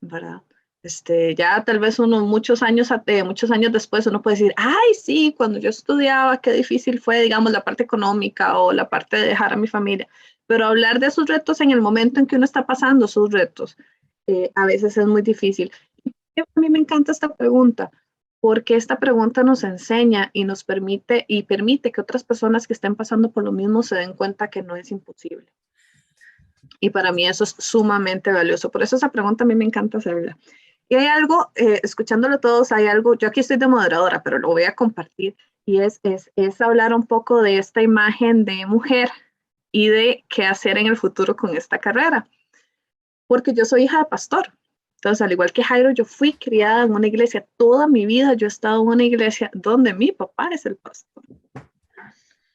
¿verdad? Ya tal vez muchos años después uno puede decir, ay, sí, cuando yo estudiaba, qué difícil fue, digamos, la parte económica o la parte de dejar a mi familia, pero hablar de esos retos en el momento en que uno está pasando sus retos, a veces es muy difícil. A mí me encanta esta pregunta, porque esta pregunta nos enseña y nos permite que otras personas que estén pasando por lo mismo se den cuenta que no es imposible. Y para mí eso es sumamente valioso. Por eso esa pregunta a mí me encanta hacerla. Y hay algo, escuchándolo todos, hay algo, yo aquí estoy de moderadora, pero lo voy a compartir, y es hablar un poco de esta imagen de mujer y de qué hacer en el futuro con esta carrera. Porque yo soy hija de pastor. Entonces, al igual que Jairo, yo fui criada en una iglesia. Toda mi vida yo he estado en una iglesia donde mi papá es el pastor.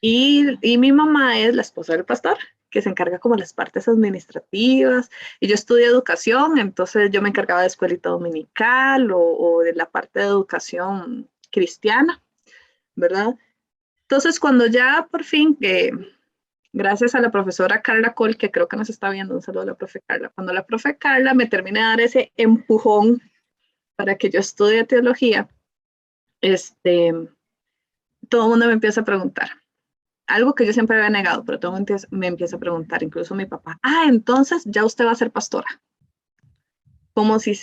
Y mi mamá es la esposa del pastor, que se encarga como las partes administrativas. Y yo estudié educación, entonces yo me encargaba de escuelita dominical o de la parte de educación cristiana, ¿verdad? Entonces, cuando ya por fin, gracias a la profesora Carla Cole, que creo que nos está viendo, un saludo a la profe Carla, cuando la profe Carla me termina de dar ese empujón para que yo estudie teología, todo el mundo me empieza a preguntar, algo que yo siempre había negado, pero todo el mundo me empieza a preguntar, incluso mi papá, entonces ya usted va a ser pastora. Como si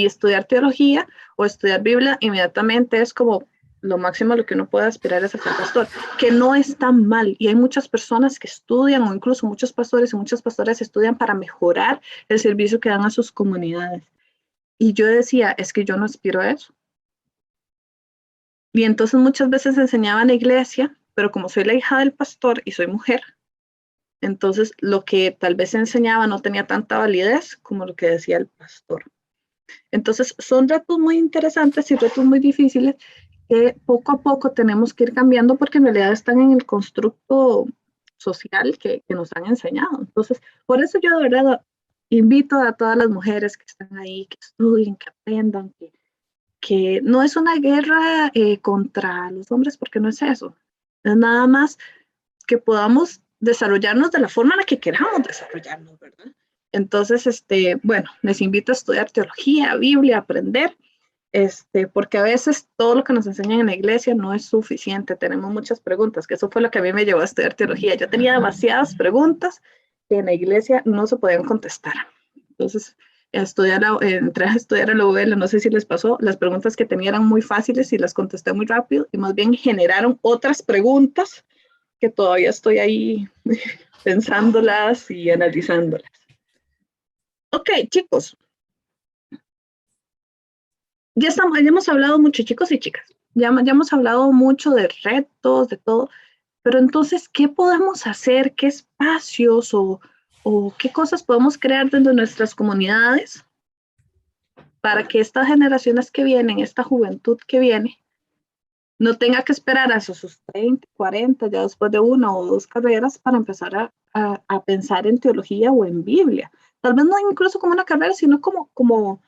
estudiar teología o estudiar Biblia inmediatamente es como lo máximo a lo que uno puede aspirar es a ser pastor, que no es tan mal. Y hay muchas personas que estudian, o incluso muchos pastores y muchas pastoras estudian para mejorar el servicio que dan a sus comunidades. Y yo decía, es que yo no aspiro a eso. Y entonces muchas veces enseñaba en la iglesia, pero como soy la hija del pastor y soy mujer, entonces lo que tal vez enseñaba no tenía tanta validez como lo que decía el pastor. Entonces son retos muy interesantes y retos muy difíciles que poco a poco tenemos que ir cambiando porque en realidad están en el constructo social que nos han enseñado. Entonces, por eso yo de verdad invito a todas las mujeres que están ahí, que estudien, que aprendan, que no es una guerra contra los hombres, porque no es eso. Es nada más que podamos desarrollarnos de la forma en la que queramos desarrollarnos, ¿verdad? Entonces, bueno, les invito a estudiar teología, Biblia, aprender, porque a veces todo lo que nos enseñan en la iglesia no es suficiente. Tenemos muchas preguntas, que eso fue lo que a mí me llevó a estudiar teología. Yo tenía demasiadas preguntas que en la iglesia no se podían contestar. Entonces, entré a estudiar a la UL, no sé si les pasó, las preguntas que tenía eran muy fáciles y las contesté muy rápido y más bien generaron otras preguntas que todavía estoy ahí pensándolas y analizándolas. Ok, chicos. Ya hemos hablado mucho, chicos y chicas. Ya hemos hablado mucho de retos, de todo. Pero entonces, ¿qué podemos hacer? ¿Qué espacios o qué cosas podemos crear dentro de nuestras comunidades para que estas generaciones que vienen, esta juventud que viene, no tenga que esperar hasta sus 30, 40, ya después de una o dos carreras para empezar a pensar en teología o en Biblia? Tal vez no incluso como una carrera, sino como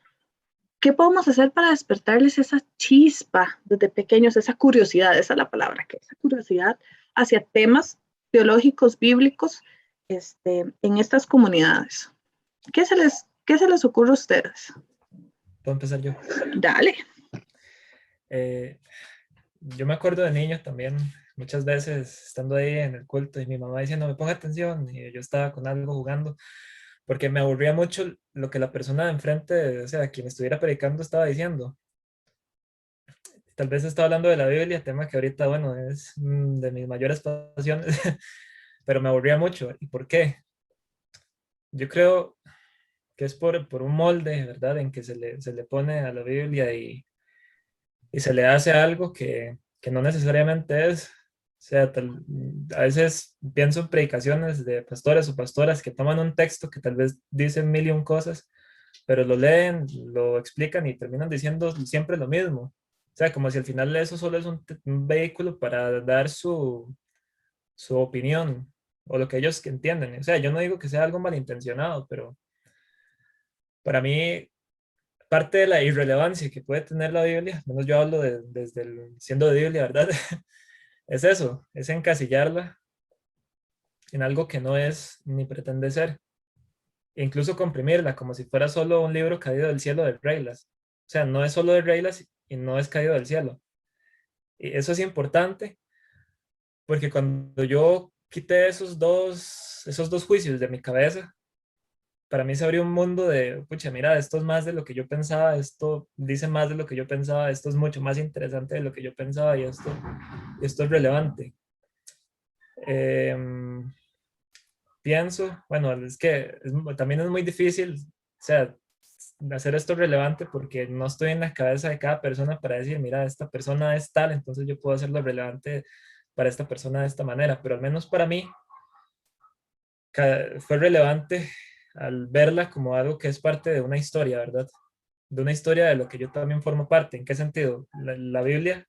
¿qué podemos hacer para despertarles esa chispa desde pequeños, esa curiosidad, esa es la palabra, que esa curiosidad hacia temas teológicos, bíblicos, en estas comunidades? ¿Qué se les ocurre a ustedes? ¿Puedo empezar yo? Dale. Yo me acuerdo de niño también, muchas veces estando ahí en el culto y mi mamá diciendo, me ponga atención, y yo estaba con algo jugando, porque me aburría mucho lo que la persona de enfrente, o sea, quien estuviera predicando estaba diciendo. Tal vez estaba hablando de la Biblia, tema que ahorita, bueno, es de mis mayores pasiones, pero me aburría mucho. ¿Y por qué? Yo creo que es por un molde, ¿verdad?, en que se le pone a la Biblia y se le hace algo que no necesariamente es. O sea, a veces pienso en predicaciones de pastores o pastoras que toman un texto que tal vez dicen mil y un cosas, pero lo leen, lo explican y terminan diciendo siempre lo mismo. O sea, como si al final eso solo es un vehículo para dar su opinión o lo que ellos entienden. O sea, yo no digo que sea algo malintencionado, pero para mí parte de la irrelevancia que puede tener la Biblia, al menos yo hablo siendo de Biblia, ¿verdad? Es eso, es encasillarla en algo que no es ni pretende ser. E incluso comprimirla como si fuera solo un libro caído del cielo de reglas. O sea, no es solo de reglas y no es caído del cielo. Y eso es importante porque cuando yo quité esos dos juicios de mi cabeza, para mí se abrió un mundo de, pucha, mira, esto es más de lo que yo pensaba, esto dice más de lo que yo pensaba, esto es mucho más interesante de lo que yo pensaba y esto es relevante. Pienso, bueno, es que también es muy difícil, o sea, hacer esto relevante porque no estoy en la cabeza de cada persona para decir, mira, esta persona es tal, entonces yo puedo hacerlo relevante para esta persona de esta manera, pero al menos para mí fue relevante al verla como algo que es parte de una historia, ¿verdad? De una historia de lo que yo también formo parte. ¿En qué sentido? La Biblia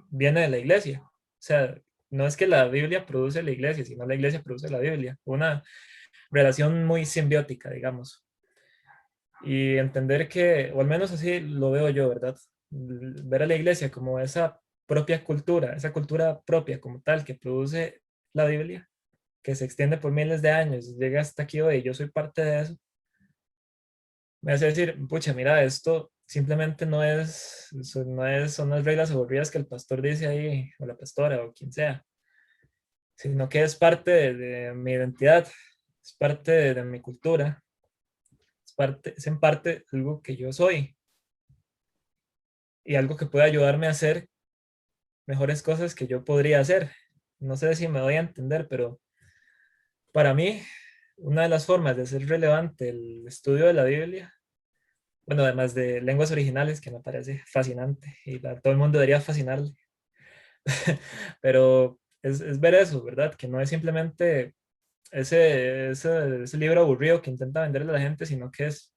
viene de la iglesia. O sea, no es que la Biblia produce la iglesia, sino la iglesia produce la Biblia. Una relación muy simbiótica, digamos. Y entender que, o al menos así lo veo yo, ¿verdad? Ver a la iglesia como esa propia cultura, esa cultura propia como tal que produce la Biblia, que se extiende por miles de años, llega hasta aquí hoy, yo soy parte de eso, me hace decir, pucha, mira, esto simplemente son las reglas aburridas que el pastor dice ahí, o la pastora, o quien sea, sino que es parte de mi identidad, es parte de mi cultura, es en parte algo que yo soy y algo que puede ayudarme a hacer mejores cosas que yo podría hacer. No sé si me doy a entender, pero para mí, una de las formas de ser relevante el estudio de la Biblia, bueno, además de lenguas originales, que me parece fascinante y a todo el mundo debería fascinarle, pero es ver eso, ¿verdad? Que no es simplemente ese libro aburrido que intenta venderle a la gente, sino que es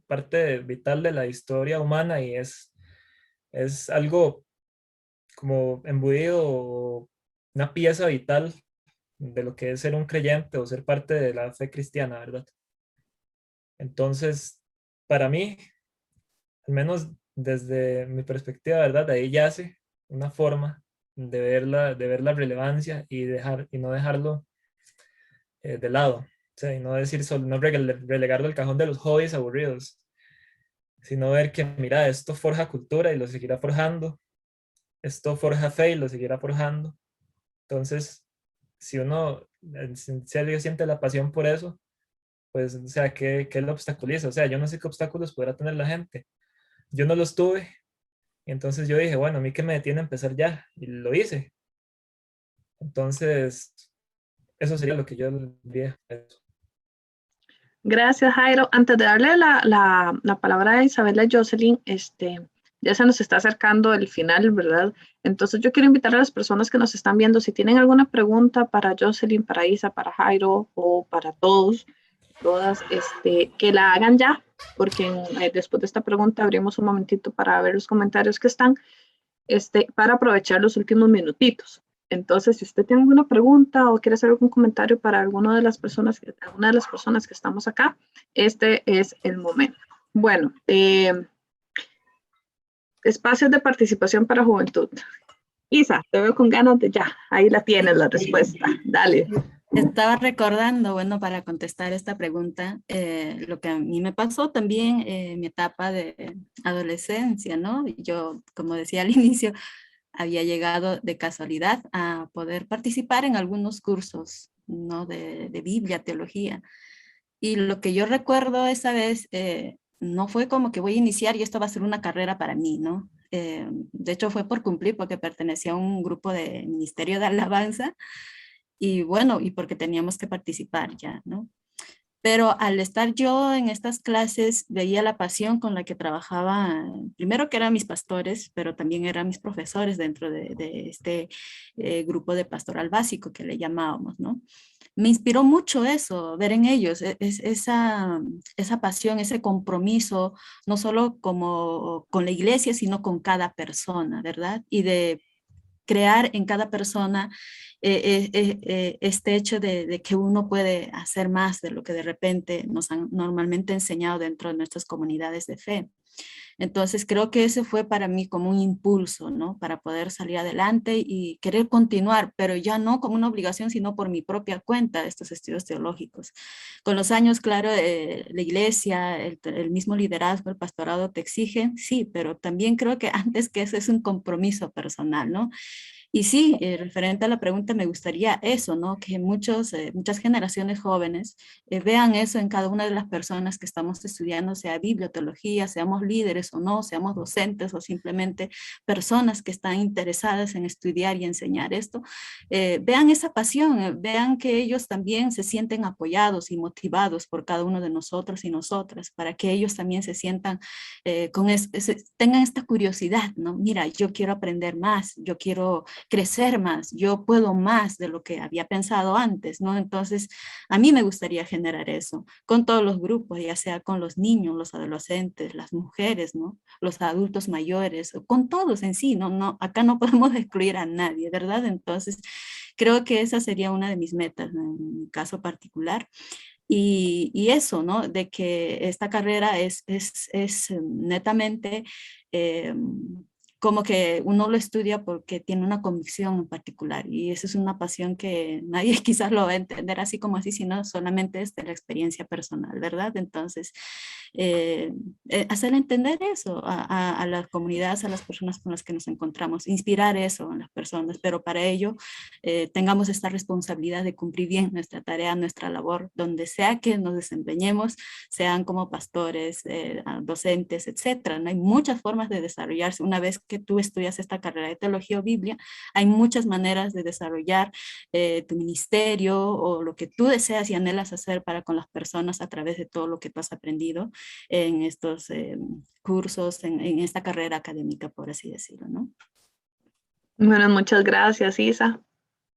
parte vital de la historia humana y es algo como embuido, o una pieza vital de lo que es ser un creyente o ser parte de la fe cristiana, ¿verdad? Entonces, para mí, al menos desde mi perspectiva, ¿verdad? Ahí yace una forma de ver la relevancia y no dejarlo de lado. O sea, y no decir solo, no relegarlo al cajón de los hobbies aburridos, sino ver que, mira, esto forja cultura y lo seguirá forjando, esto forja fe y lo seguirá forjando. Entonces, si uno en serio siente la pasión por eso, pues, o sea, ¿qué lo obstaculiza? O sea, yo no sé qué obstáculos podrá tener la gente. Yo no los tuve, y entonces yo dije, bueno, a mí qué me detiene a empezar ya, y lo hice. Entonces, eso sería lo que yo diría. Gracias, Jairo. Antes de darle la palabra a Isabela Jocelyn, ya se nos está acercando el final, ¿verdad? Entonces yo quiero invitar a las personas que nos están viendo, si tienen alguna pregunta para Jocelyn, para Isa, para Jairo o para todos, todas, que la hagan ya, porque después de esta pregunta abrimos un momentito para ver los comentarios que están, para aprovechar los últimos minutitos. Entonces, si usted tiene alguna pregunta o quiere hacer algún comentario para alguna de las personas que estamos acá, este es el momento. Bueno, espacios de participación para juventud. Isa, te veo con ganas de ya. Ahí la tienes la respuesta. Dale. Estaba recordando, bueno, para contestar esta pregunta, lo que a mí me pasó también en mi etapa de adolescencia, ¿no? Yo, como decía al inicio, había llegado de casualidad a poder participar en algunos cursos, ¿no? De Biblia, teología. Y lo que yo recuerdo esa vez, no fue como que voy a iniciar y esto va a ser una carrera para mí, ¿no? De hecho fue por cumplir porque pertenecía a un grupo de ministerio de alabanza y bueno, y porque teníamos que participar ya, ¿no? Pero al estar yo en estas clases, veía la pasión con la que trabajaba, primero que eran mis pastores, pero también eran mis profesores dentro de este grupo de pastoral básico que le llamábamos, ¿no? Me inspiró mucho eso, ver en ellos esa pasión, ese compromiso, no solo como con la iglesia, sino con cada persona, ¿verdad? Y de crear en cada persona este hecho de que uno puede hacer más de lo que de repente nos han normalmente enseñado dentro de nuestras comunidades de fe. Entonces creo que ese fue para mí como un impulso, ¿no? Para poder salir adelante y querer continuar, pero ya no como una obligación, sino por mi propia cuenta de estos estudios teológicos. Con los años, claro, la iglesia, el mismo liderazgo, el pastorado te exigen, sí, pero también creo que antes que eso es un compromiso personal, ¿no? Y sí, referente a la pregunta, me gustaría eso, ¿no? Que muchas generaciones jóvenes vean eso en cada una de las personas que estamos estudiando, sea biblioteología, seamos líderes o no, seamos docentes o simplemente personas que están interesadas en estudiar y enseñar esto. Vean esa pasión, vean que ellos también se sienten apoyados y motivados por cada uno de nosotros y nosotras, para que ellos también se sientan tengan esta curiosidad, ¿no? Mira, yo quiero aprender más, yo quiero crecer más, yo puedo más de lo que había pensado antes, ¿no? Entonces, a mí me gustaría generar eso con todos los grupos, ya sea con los niños, los adolescentes, las mujeres, ¿no? Los adultos mayores, con todos en sí, ¿no? No, acá no podemos excluir a nadie, ¿verdad? Entonces, creo que esa sería una de mis metas, ¿no? En mi caso particular. Y eso, ¿no? De que esta carrera es netamente eh, como que uno lo estudia porque tiene una convicción en particular y esa es una pasión que nadie quizás lo va a entender así como así, sino solamente es de la experiencia personal, ¿verdad? Entonces, eh, hacer entender eso a las comunidades, a las personas con las que nos encontramos, inspirar eso en las personas, pero para ello tengamos esta responsabilidad de cumplir bien nuestra tarea, nuestra labor, donde sea que nos desempeñemos, sean como pastores, docentes, etcétera. ¿No? Hay muchas formas de desarrollarse. Una vez que tú estudias esta carrera de teología o Biblia, hay muchas maneras de desarrollar tu ministerio o lo que tú deseas y anhelas hacer para con las personas a través de todo lo que tú has aprendido en estos cursos, en esta carrera académica, por así decirlo, ¿no? Bueno, muchas gracias, Isa.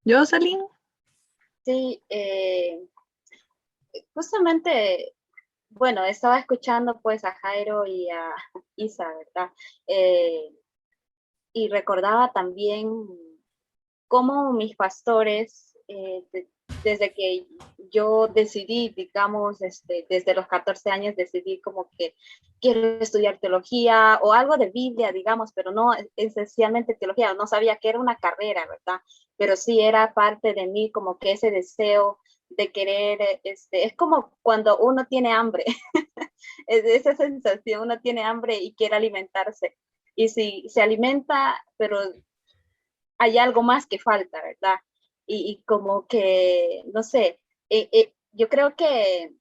Jocelyn. Sí, justamente, bueno, estaba escuchando pues a Jairo y a Isa, ¿verdad? Y recordaba también cómo mis pastores, desde que yo decidí, digamos, desde los 14 años decidí como que quiero estudiar teología o algo de Biblia, digamos, pero no esencialmente teología, no sabía que era una carrera, ¿verdad? Pero sí era parte de mí como que ese deseo de querer, es como cuando uno tiene hambre, es esa sensación, uno tiene hambre y quiere alimentarse. Y si se alimenta, pero hay algo más que falta, ¿verdad? Y como que, no sé, yo creo que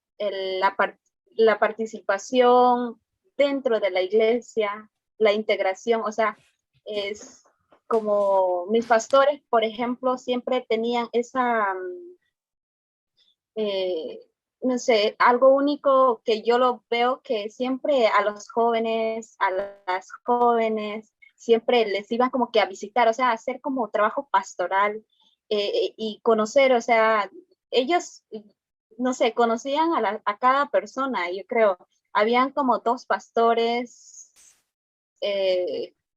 la participación dentro de la iglesia, la integración, o sea, es como mis pastores, por ejemplo, siempre tenían esa, eh, no sé, algo único que yo lo veo que siempre a los jóvenes, a las jóvenes, siempre les iban como que a visitar, o sea, hacer como trabajo pastoral y conocer, o sea, ellos, no sé, conocían a cada persona, yo creo, habían como dos pastores,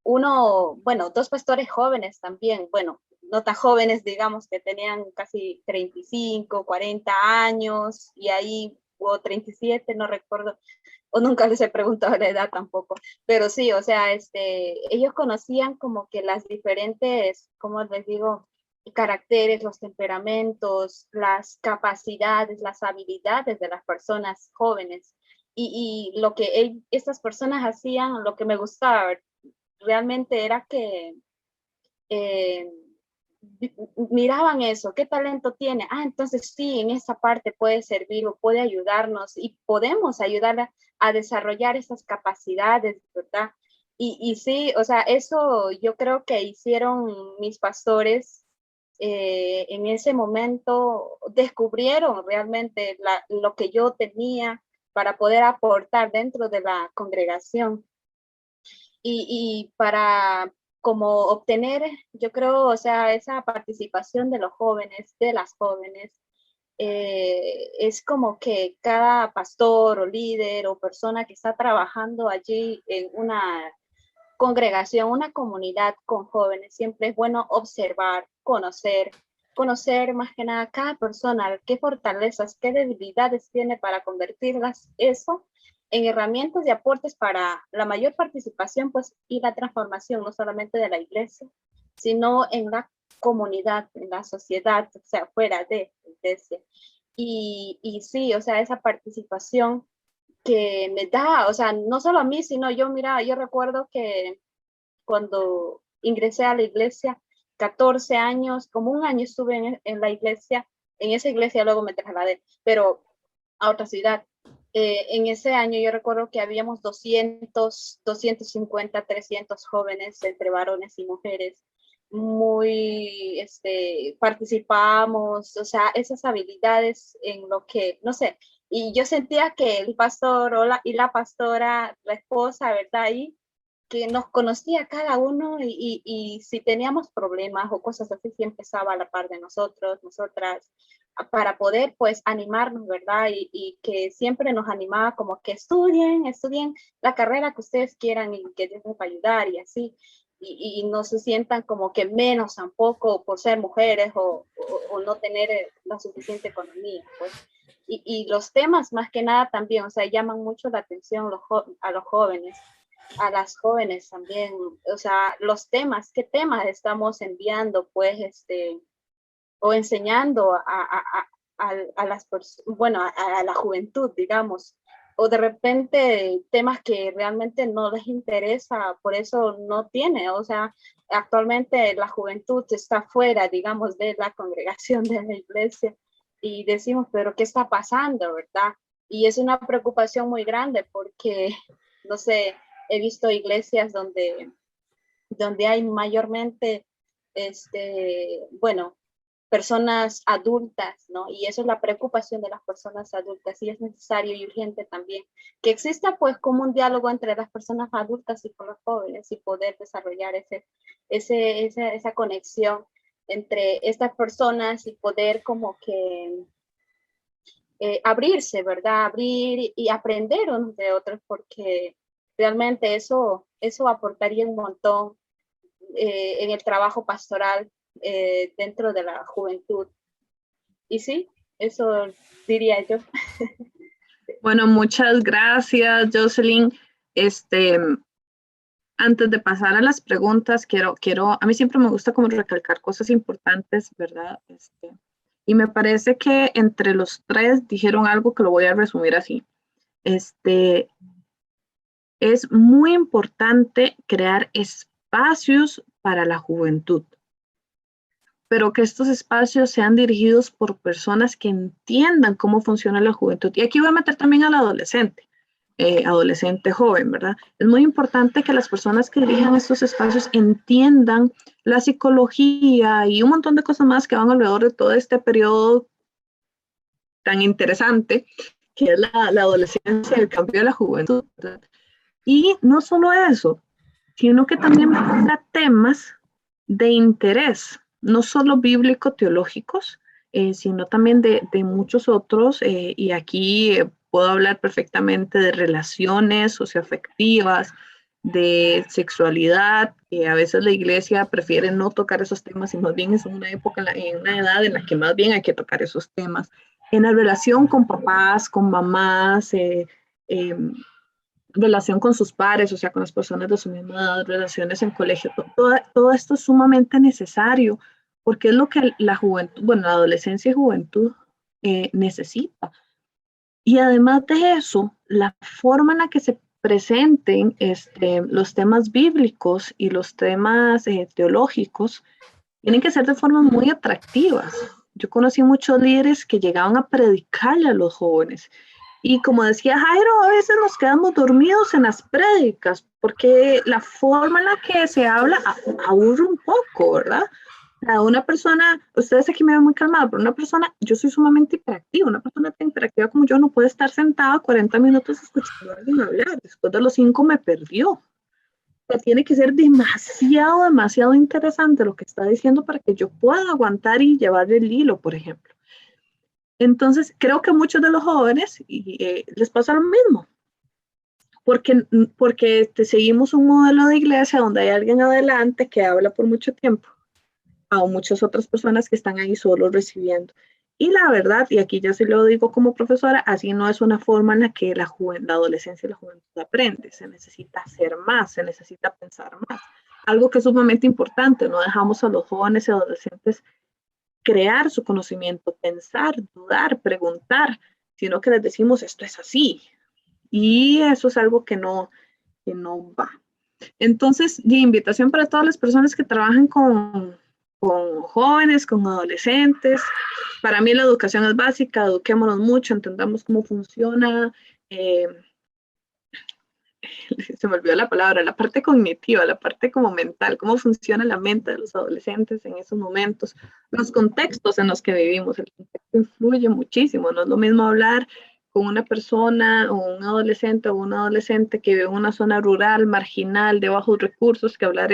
bueno, dos pastores jóvenes también, bueno, no tan jóvenes, digamos, que tenían casi 35, 40 años, y ahí, o 37, no recuerdo, o nunca les he preguntado la edad tampoco, pero sí, o sea, ellos conocían como que las diferentes, como les digo, caracteres, los temperamentos, las capacidades, las habilidades de las personas jóvenes. Y lo que estas personas hacían, lo que me gustaba realmente era que eh, miraban eso, qué talento tiene. Ah, entonces sí, en esa parte puede servir o puede ayudarnos y podemos ayudar a desarrollar esas capacidades, ¿verdad? Y sí, o sea, eso yo creo que hicieron mis pastores en ese momento, descubrieron realmente lo que yo tenía para poder aportar dentro de la congregación y para como obtener, yo creo, o sea, esa participación de los jóvenes, de las jóvenes, es como que cada pastor o líder o persona que está trabajando allí en una congregación, una comunidad con jóvenes, siempre es bueno observar, conocer más que nada cada persona, qué fortalezas, qué debilidades tiene para convertirlas eso en herramientas y aportes para la mayor participación pues, y la transformación, no solamente de la iglesia, sino en la comunidad, en la sociedad, o sea, fuera de la iglesia. Y sí, o sea, esa participación que me da, o sea, no solo a mí, sino yo, mira, yo recuerdo que cuando ingresé a la iglesia, 14 años, como un año estuve en la iglesia, en esa iglesia luego me trasladé, pero a otra ciudad. En ese año yo recuerdo que habíamos 200, 250, 300 jóvenes entre varones y mujeres. Muy, participábamos, o sea, esas habilidades en lo que, no sé, y yo sentía que el pastor y la pastora, la esposa, ¿verdad? Ahí que nos conocía cada uno y si teníamos problemas o cosas así, siempre estaba a la par de nosotros, nosotras, para poder pues animarnos, ¿verdad? Y que siempre nos animaba como que estudien la carrera que ustedes quieran y que Dios les va a ayudar y así. Y no se sientan como que menos tampoco por ser mujeres o no tener la suficiente economía, pues. Y los temas más que nada también, o sea, llaman mucho la atención a los jóvenes, a las jóvenes también, o sea, los temas, qué temas estamos enviando, pues, o enseñando a las personas, bueno, a la juventud, digamos, o de repente temas que realmente no les interesa, por eso no tiene, o sea, actualmente la juventud está fuera, digamos, de la congregación de la iglesia y decimos, pero ¿qué está pasando, verdad? Y es una preocupación muy grande porque, no sé, he visto iglesias donde hay mayormente, bueno, personas adultas, ¿no? Y eso es la preocupación de las personas adultas y es necesario y urgente también que exista pues como un diálogo entre las personas adultas y con los jóvenes y poder desarrollar esa conexión entre estas personas y poder como que abrirse, ¿verdad? Abrir y aprender unos de otros porque realmente eso aportaría un montón en el trabajo pastoral dentro de la juventud. Y sí, eso diría yo. Bueno, muchas gracias, Jocelyn. Antes de pasar a las preguntas, a mí siempre me gusta como recalcar cosas importantes, ¿verdad? Y me parece que entre los tres dijeron algo que lo voy a resumir así. Es muy importante crear espacios para la juventud, pero que estos espacios sean dirigidos por personas que entiendan cómo funciona la juventud. Y aquí voy a meter también al adolescente joven, ¿verdad? Es muy importante que las personas que dirijan estos espacios entiendan la psicología y un montón de cosas más que van alrededor de todo este periodo tan interesante que es la adolescencia, el cambio de la juventud, ¿verdad? Y no solo eso, sino que también ponga temas de interés, no solo bíblico-teológicos, sino también de muchos otros, y aquí puedo hablar perfectamente de relaciones socioafectivas, de sexualidad, que a veces la iglesia prefiere no tocar esos temas y más bien es una época, en una edad en la que más bien hay que tocar esos temas. En la relación con papás, con mamás, relación con sus pares, o sea, con las personas de su misma edad, relaciones en colegio, todo esto es sumamente necesario porque es lo que la juventud, bueno, la adolescencia y juventud necesita. Y además de eso, la forma en la que se presenten los temas bíblicos y los temas teológicos tienen que ser de formas muy atractivas. Yo conocí muchos líderes que llegaban a predicarle a los jóvenes. Y como decía Jairo, a veces nos quedamos dormidos en las prédicas porque la forma en la que se habla aburre un poco, ¿verdad? A una persona, ustedes aquí me ven muy calmada, pero una persona, yo soy sumamente hiperactiva, una persona tan hiperactiva como yo no puede estar sentada 40 minutos escuchando a alguien hablar, después de los 5 me perdió. O sea, tiene que ser demasiado interesante lo que está diciendo para que yo pueda aguantar y llevar el hilo, por ejemplo. Entonces, creo que muchos de los jóvenes les pasa lo mismo, porque seguimos un modelo de iglesia donde hay alguien adelante que habla por mucho tiempo, a muchas otras personas que están ahí solo recibiendo. Y la verdad, y aquí ya se lo digo como profesora, así no es una forma en la que la adolescencia y la juventud aprende. Se necesita hacer más, se necesita pensar más. Algo que es sumamente importante, no dejamos a los jóvenes y adolescentes crear su conocimiento, pensar, dudar, preguntar, sino que les decimos esto es así. Y eso es algo que no va. Entonces, de invitación para todas las personas que trabajan con jóvenes, con adolescentes. Para mí la educación es básica, eduquémonos mucho, entendamos cómo funciona, se me olvidó la palabra, la parte cognitiva, la parte como mental, cómo funciona la mente de los adolescentes en esos momentos, los contextos en los que vivimos, el contexto influye muchísimo, no es lo mismo hablar con una persona o un adolescente o una adolescente que vive en una zona rural, marginal, de bajos recursos, que hablar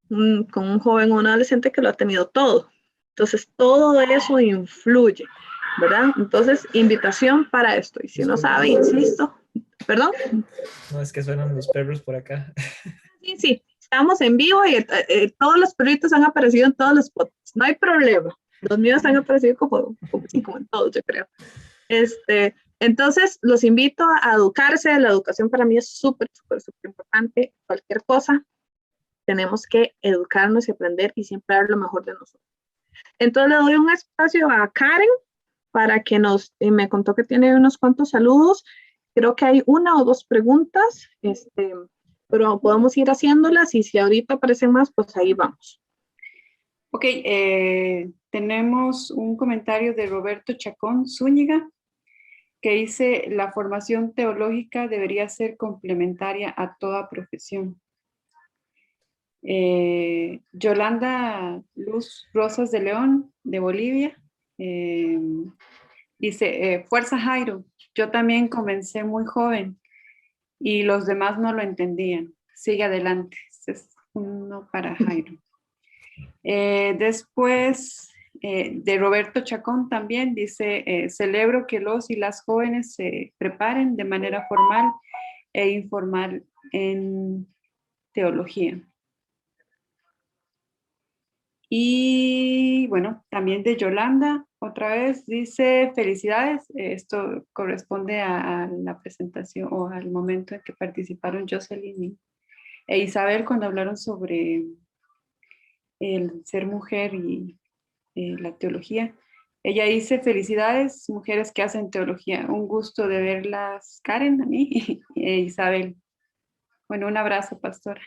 con un joven o un adolescente que lo ha tenido todo. Entonces, todo eso influye, ¿verdad? Entonces, invitación para esto. Y si no Disculpe. sabe, insisto, ¿perdón? No, es que suenan los perros por acá. Sí, estamos en vivo y todos los perritos han aparecido en todos los podcasts. No hay problema. Los míos han aparecido como en todos, yo creo. Entonces, los invito a educarse. La educación para mí es súper, súper, súper importante. Cualquier cosa, tenemos que educarnos y aprender y siempre dar lo mejor de nosotros. Entonces, le doy un espacio a Karen para que me contó que tiene unos cuantos saludos. Creo que hay una o dos preguntas, pero podemos ir haciéndolas y si ahorita aparecen más, pues ahí vamos. Ok, tenemos un comentario de Roberto Chacón Zúñiga que dice: la formación teológica debería ser complementaria a toda profesión. Yolanda Luz Rosas de León, de Bolivia, dice: fuerza Jairo, yo también comencé muy joven y los demás no lo entendían. Sigue adelante. Este es uno para Jairo. Después de Roberto Chacón también dice: celebro que los y las jóvenes se preparen de manera formal e informal en teología. Y bueno, también de Yolanda, otra vez, dice: felicidades. Esto corresponde a la presentación o al momento en que participaron Jocelyn e Isabel cuando hablaron sobre el ser mujer y la teología. Ella dice: felicidades, mujeres que hacen teología. Un gusto de verlas, Karen, a mí, e Isabel. Bueno, un abrazo, pastora.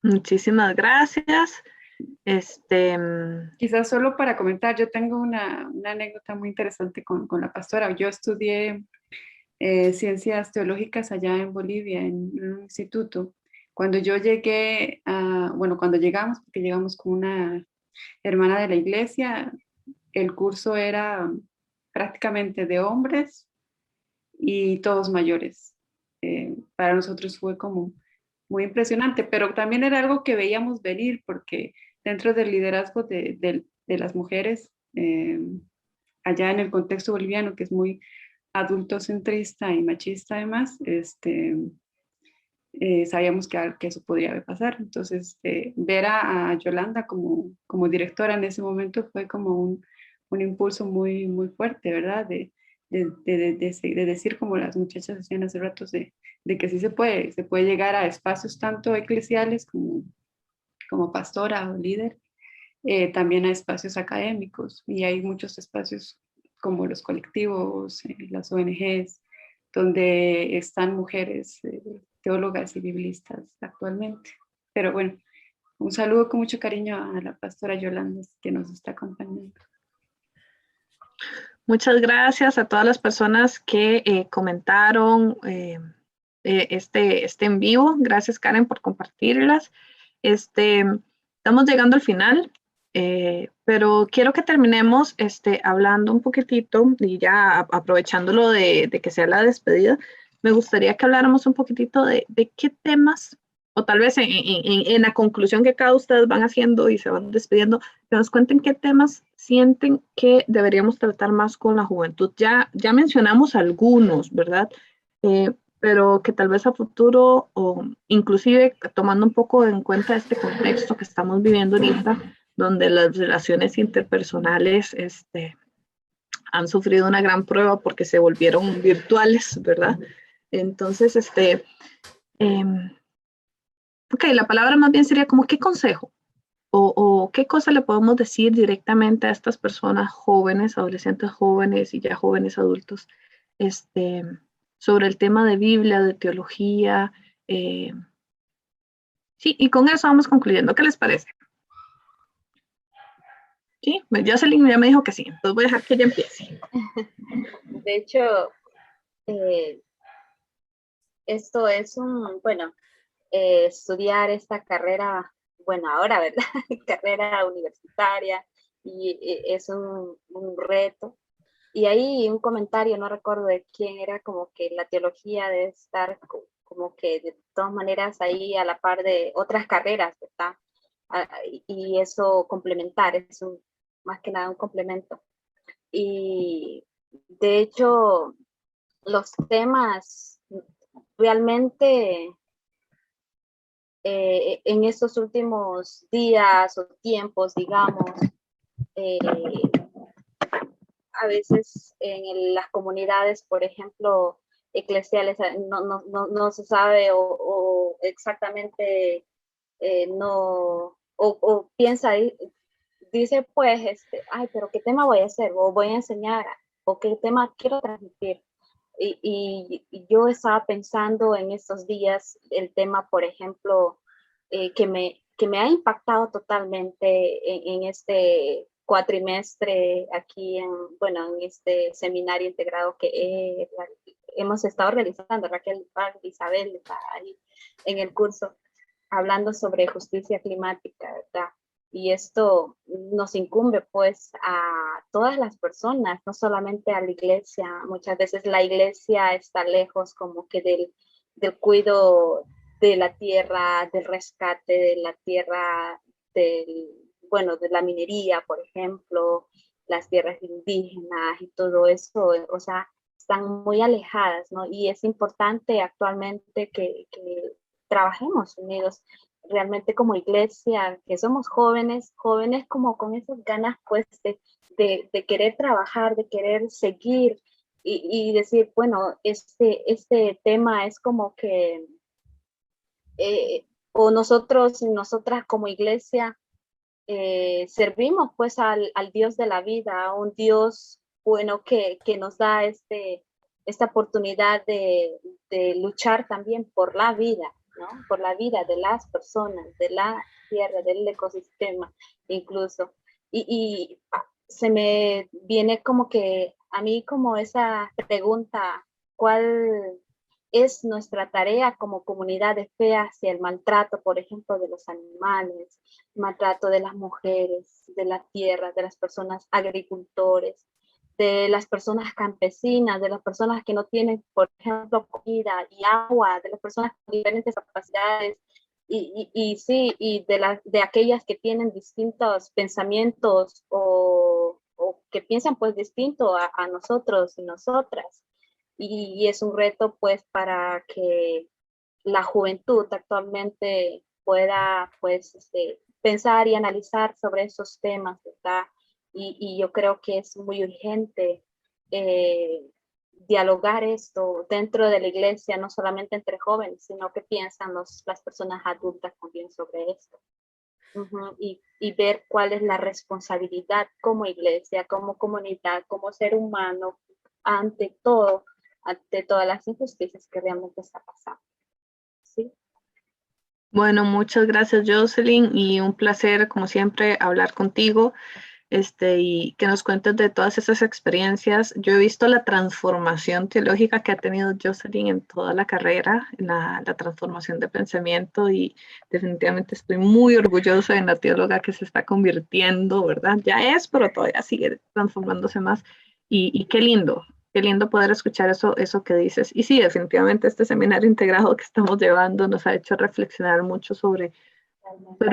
Muchísimas gracias. Quizás solo para comentar, yo tengo una anécdota muy interesante con la pastora. Yo estudié ciencias teológicas allá en Bolivia, en un instituto. Cuando yo llegué, cuando llegamos, porque llegamos con una hermana de la iglesia, el curso era prácticamente de hombres y todos mayores. Para nosotros fue como muy impresionante, pero también era algo que veíamos venir porque dentro del liderazgo de las mujeres, allá en el contexto boliviano, que es muy adultocentrista y machista además, sabíamos que eso podría pasar. Entonces, ver a Yolanda como directora en ese momento fue como un impulso muy, muy fuerte, ¿verdad? De decir, como las muchachas decían hace ratos, de que sí se puede llegar a espacios tanto eclesiales como pastora o líder, también a espacios académicos, y hay muchos espacios como los colectivos, las ONGs, donde están mujeres teólogas y biblistas actualmente. Pero bueno, un saludo con mucho cariño a la pastora Yolanda que nos está acompañando. Muchas gracias a todas las personas que comentaron este en vivo. Gracias, Karen, por compartirlas. Estamos llegando al final, pero quiero que terminemos hablando un poquitito y ya aprovechándolo de que sea la despedida, me gustaría que habláramos un poquitito de qué temas, o tal vez en la conclusión que cada ustedes van haciendo y se van despidiendo, que nos cuenten qué temas sienten que deberíamos tratar más con la juventud. Ya mencionamos algunos, ¿verdad? Pero que tal vez a futuro, o inclusive tomando un poco en cuenta este contexto que estamos viviendo ahorita, donde las relaciones interpersonales han sufrido una gran prueba porque se volvieron virtuales, ¿verdad? Entonces, ok, la palabra más bien sería como qué consejo o qué cosa le podemos decir directamente a estas personas jóvenes, adolescentes jóvenes y ya jóvenes adultos, sobre el tema de Biblia, de teología. Sí, y con eso vamos concluyendo. ¿Qué les parece? Sí, Jocelyn ya me dijo que sí, entonces voy a dejar que ella empiece. De hecho, esto es estudiar esta carrera, bueno, ahora, ¿verdad? Carrera universitaria, y es un reto, Y ahí un comentario, no recuerdo de quién era, como que la teología debe estar como que de todas maneras ahí a la par de otras carreras, ¿verdad? Y eso complementar, es más que nada un complemento. Y de hecho, los temas realmente en estos últimos días o tiempos, digamos, eh, a veces en las comunidades, por ejemplo, eclesiales, no se sabe o exactamente o piensa, dice pues, ay, pero ¿qué tema voy a hacer? O voy a enseñar, o qué tema quiero transmitir. Y yo estaba pensando en estos días el tema, por ejemplo, que me ha impactado totalmente en este cuatrimestre aquí bueno, en este seminario integrado que hemos estado realizando. Raquel, Isabel está ahí en el curso hablando sobre justicia climática, ¿verdad? Y esto nos incumbe pues a todas las personas, no solamente a la iglesia. Muchas veces la iglesia está lejos como que del cuidado de la tierra, del rescate de la tierra, bueno, de la minería, por ejemplo, las tierras indígenas y todo eso, o sea, están muy alejadas, ¿no? Y es importante actualmente que trabajemos unidos realmente como iglesia, que somos jóvenes, jóvenes como con esas ganas pues de querer trabajar, de querer seguir y decir, bueno, este tema es como que, o nosotras como iglesia, servimos pues al Dios de la vida, a un Dios bueno que nos da esta oportunidad de luchar también por la vida, ¿no? Por la vida de las personas, de la tierra, del ecosistema incluso. Y se me viene como que a mí como esa pregunta, ¿cuál es nuestra tarea como comunidad de fe hacia el maltrato, por ejemplo, de los animales, maltrato de las mujeres, de la tierra, de las personas agricultores, de las personas campesinas, de las personas que no tienen, por ejemplo, comida y agua, de las personas con diferentes capacidades sí, y de aquellas que tienen distintos pensamientos o que piensan pues distinto a nosotros y nosotras. Y es un reto pues para que la juventud actualmente pueda pues pensar y analizar sobre esos temas, ¿verdad? Y yo creo que es muy urgente dialogar esto dentro de la iglesia, no solamente entre jóvenes, sino que piensan las personas adultas también sobre esto. Y ver cuál es la responsabilidad como iglesia, como comunidad, como ser humano, ante todo, ante todas las injusticias que realmente está pasando. ¿Sí? Bueno, muchas gracias, Jocelyn, y un placer, como siempre, hablar contigo, y que nos cuentes de todas esas experiencias. Yo he visto la transformación teológica que ha tenido Jocelyn en toda la carrera, en la transformación de pensamiento, y definitivamente estoy muy orgullosa de la teóloga que se está convirtiendo, ¿verdad? Ya es, pero todavía sigue transformándose más, y qué lindo poder escuchar eso que dices. Y sí, definitivamente este seminario integrado que estamos llevando nos ha hecho reflexionar mucho sobre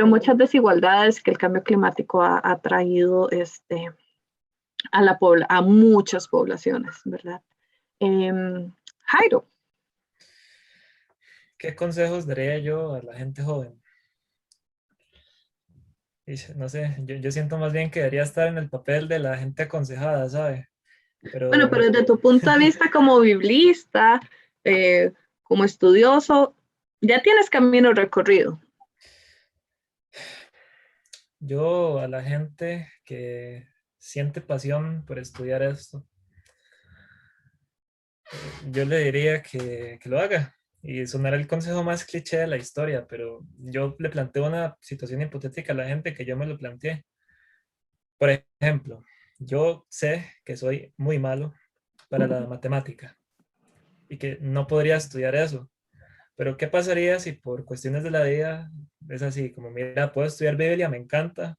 muchas desigualdades que el cambio climático ha traído a muchas poblaciones, ¿verdad? Jairo. ¿Qué consejos daría yo a la gente joven? No sé, yo siento más bien que debería estar en el papel de la gente aconsejada, ¿sabe? Bueno, pero Pero desde tu punto de vista como biblista, como estudioso, ya tienes camino recorrido. yo a la gente que siente pasión por estudiar esto, yo le diría que lo haga. Y sonará el consejo más cliché de la historia, pero yo le planteo una situación hipotética a la gente que yo me lo planteé. Por ejemplo, yo sé que soy muy malo para la matemática y que no podría estudiar eso. Pero ¿qué pasaría si por cuestiones de la vida es así, como mira, puedo estudiar Biblia, me encanta,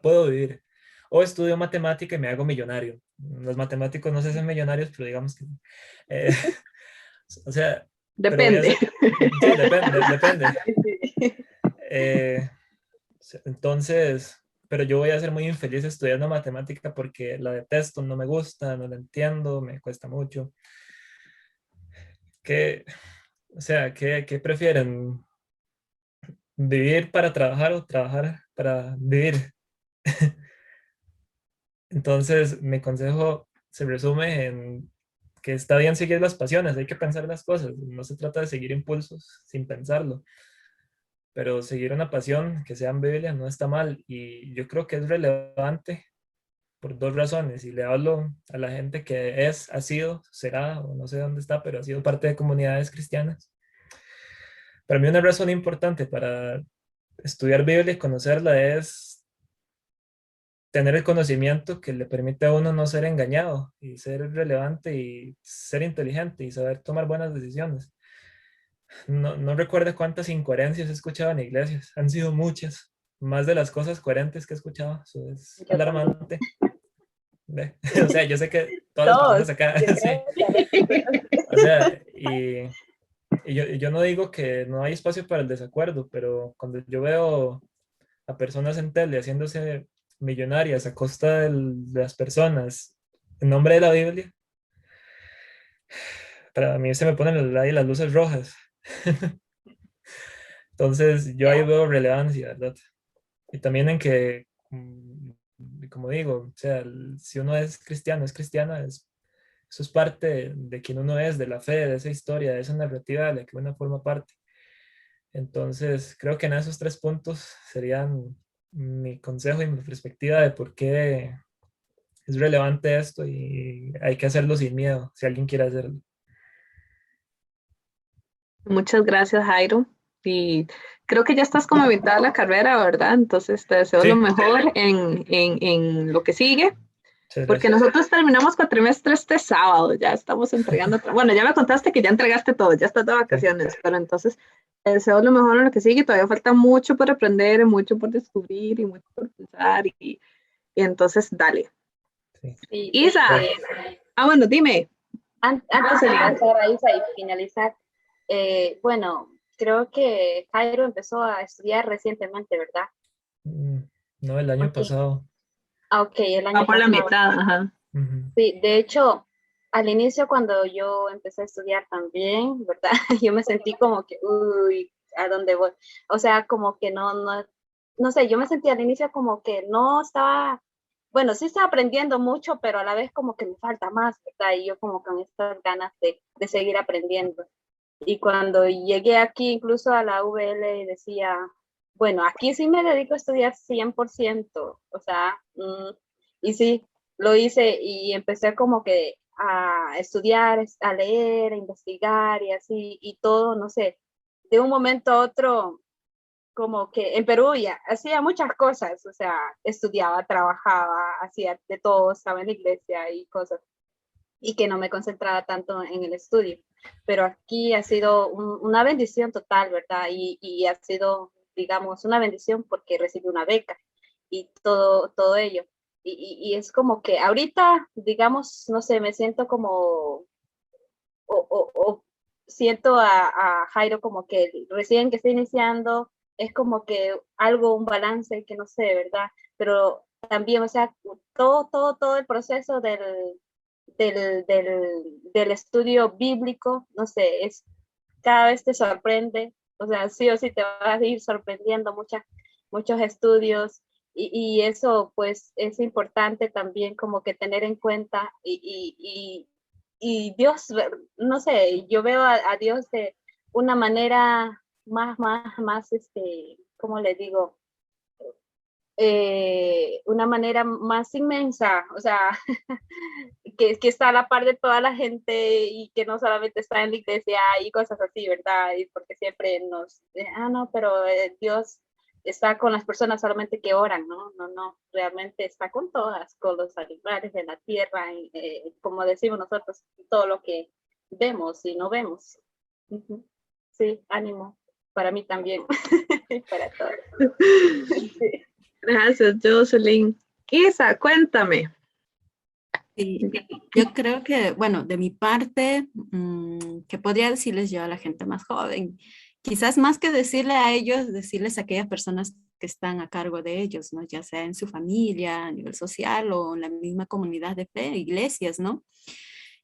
puedo vivir, o estudio matemática y me hago millonario? los matemáticos no se hacen millonarios, pero digamos que, eh, o sea, Depende. Sí, depende. Entonces, pero yo voy a ser muy infeliz estudiando matemática porque la detesto, no me gusta, no la entiendo, me cuesta mucho. O sea, ¿qué prefieren? ¿Vivir para trabajar o trabajar para vivir? Entonces, mi consejo se resume en que está bien seguir las pasiones, hay que pensar las cosas, no se trata de seguir impulsos sin pensarlo, pero seguir una pasión que sea en Biblia no está mal y yo creo que es relevante por dos razones y le hablo a la gente que ha sido, será o no sé dónde está, pero ha sido parte de comunidades cristianas. Para mí una razón importante para estudiar Biblia y conocerla es tener el conocimiento que le permite a uno no ser engañado y ser relevante y ser inteligente y saber tomar buenas decisiones. No recuerdo cuántas incoherencias he escuchado en iglesias, han sido muchas, más de las cosas coherentes que he escuchado, eso es alarmante. ¿Ve? O sea, yo sé que todas las personas acá, sí. O sea, y yo no digo que no hay espacio para el desacuerdo, pero cuando yo veo a personas en tele haciéndose millonarias a costa de las personas en nombre de la Biblia, para mí se me ponen ahí las luces rojas. Entonces yo ahí veo relevancia, ¿verdad? Y también en que, como digo, o sea, si uno es cristiano, es cristiana, eso es parte de quien uno es, de la fe, de esa historia, de esa narrativa de la que uno forma parte. Entonces, creo que en esos tres puntos serían mi consejo y mi perspectiva de por qué es relevante esto y hay que hacerlo sin miedo, si alguien quiere hacerlo. Muchas gracias, Jairo. Y creo que ya estás como invitada a la carrera, ¿verdad? Entonces te deseo Sí. lo mejor en lo que sigue. Muchas Porque gracias. nosotros terminamos cuatrimestre este sábado, ya estamos entregando. Bueno, ya me contaste que ya entregaste todo, ya estás de vacaciones, pero entonces te deseo lo mejor en lo que sigue. Todavía falta mucho por aprender, mucho por descubrir y mucho por pensar. Y entonces, dale. Sí. Sí, Isa, bueno, dime. Antes de pasar a Isa y finalizar, bueno, creo que Jairo empezó a estudiar recientemente, ¿verdad? No, el año Ok. pasado. Ok, el Va año por la pasado. mitad, ajá. Ujú. Sí, de hecho, al inicio cuando yo empecé a estudiar también, ¿verdad? Yo me sentí como que, uy, ¿a dónde voy? O sea, como que no sé, yo me sentí al inicio como que no estaba, bueno, sí estaba aprendiendo mucho, pero a la vez como que me falta más, ¿verdad? Y yo como con estas ganas de seguir aprendiendo. Y cuando llegué aquí, incluso a la VL, decía, bueno, aquí sí me dedico a estudiar 100%, o sea, y sí, lo hice y empecé como que a estudiar, a leer, a investigar y así, y todo, no sé, de un momento a otro, como que en Perú ya hacía muchas cosas, o sea, estudiaba, trabajaba, hacía de todo, estaba en la iglesia y cosas, y que no me concentraba tanto en el estudio. Pero aquí ha sido una bendición total, ¿verdad? Y ha sido, digamos, una bendición porque recibí una beca y todo ello. Y es como que ahorita, digamos, no sé, me siento como, o siento a Jairo como que recién que está iniciando, es como que algo, un balance que no sé, ¿verdad? Pero también, o sea, todo el proceso del estudio bíblico, no sé, cada vez te sorprende, o sea, sí o sí te vas a ir sorprendiendo muchos estudios y eso pues es importante también como que tener en cuenta y Dios, no sé, yo veo a Dios de una manera más, ¿cómo le digo? Una manera más inmensa, o sea, que está a la par de toda la gente y que no solamente está en la iglesia y cosas así, ¿verdad? Y porque siempre no, pero Dios está con las personas solamente que oran, ¿no? No, realmente está con todas, con los animales de la tierra, como decimos nosotros, todo lo que vemos y no vemos. Sí, ánimo, para mí también, para todos. Sí. Gracias, Jocelyn. Isa, cuéntame. Sí, yo creo que, bueno, de mi parte, que podría decirles yo a la gente más joven, quizás más que decirle a ellos, decirles a aquellas personas que están a cargo de ellos, ¿no? Ya sea en su familia, a nivel social o en la misma comunidad de fe, iglesias, ¿no?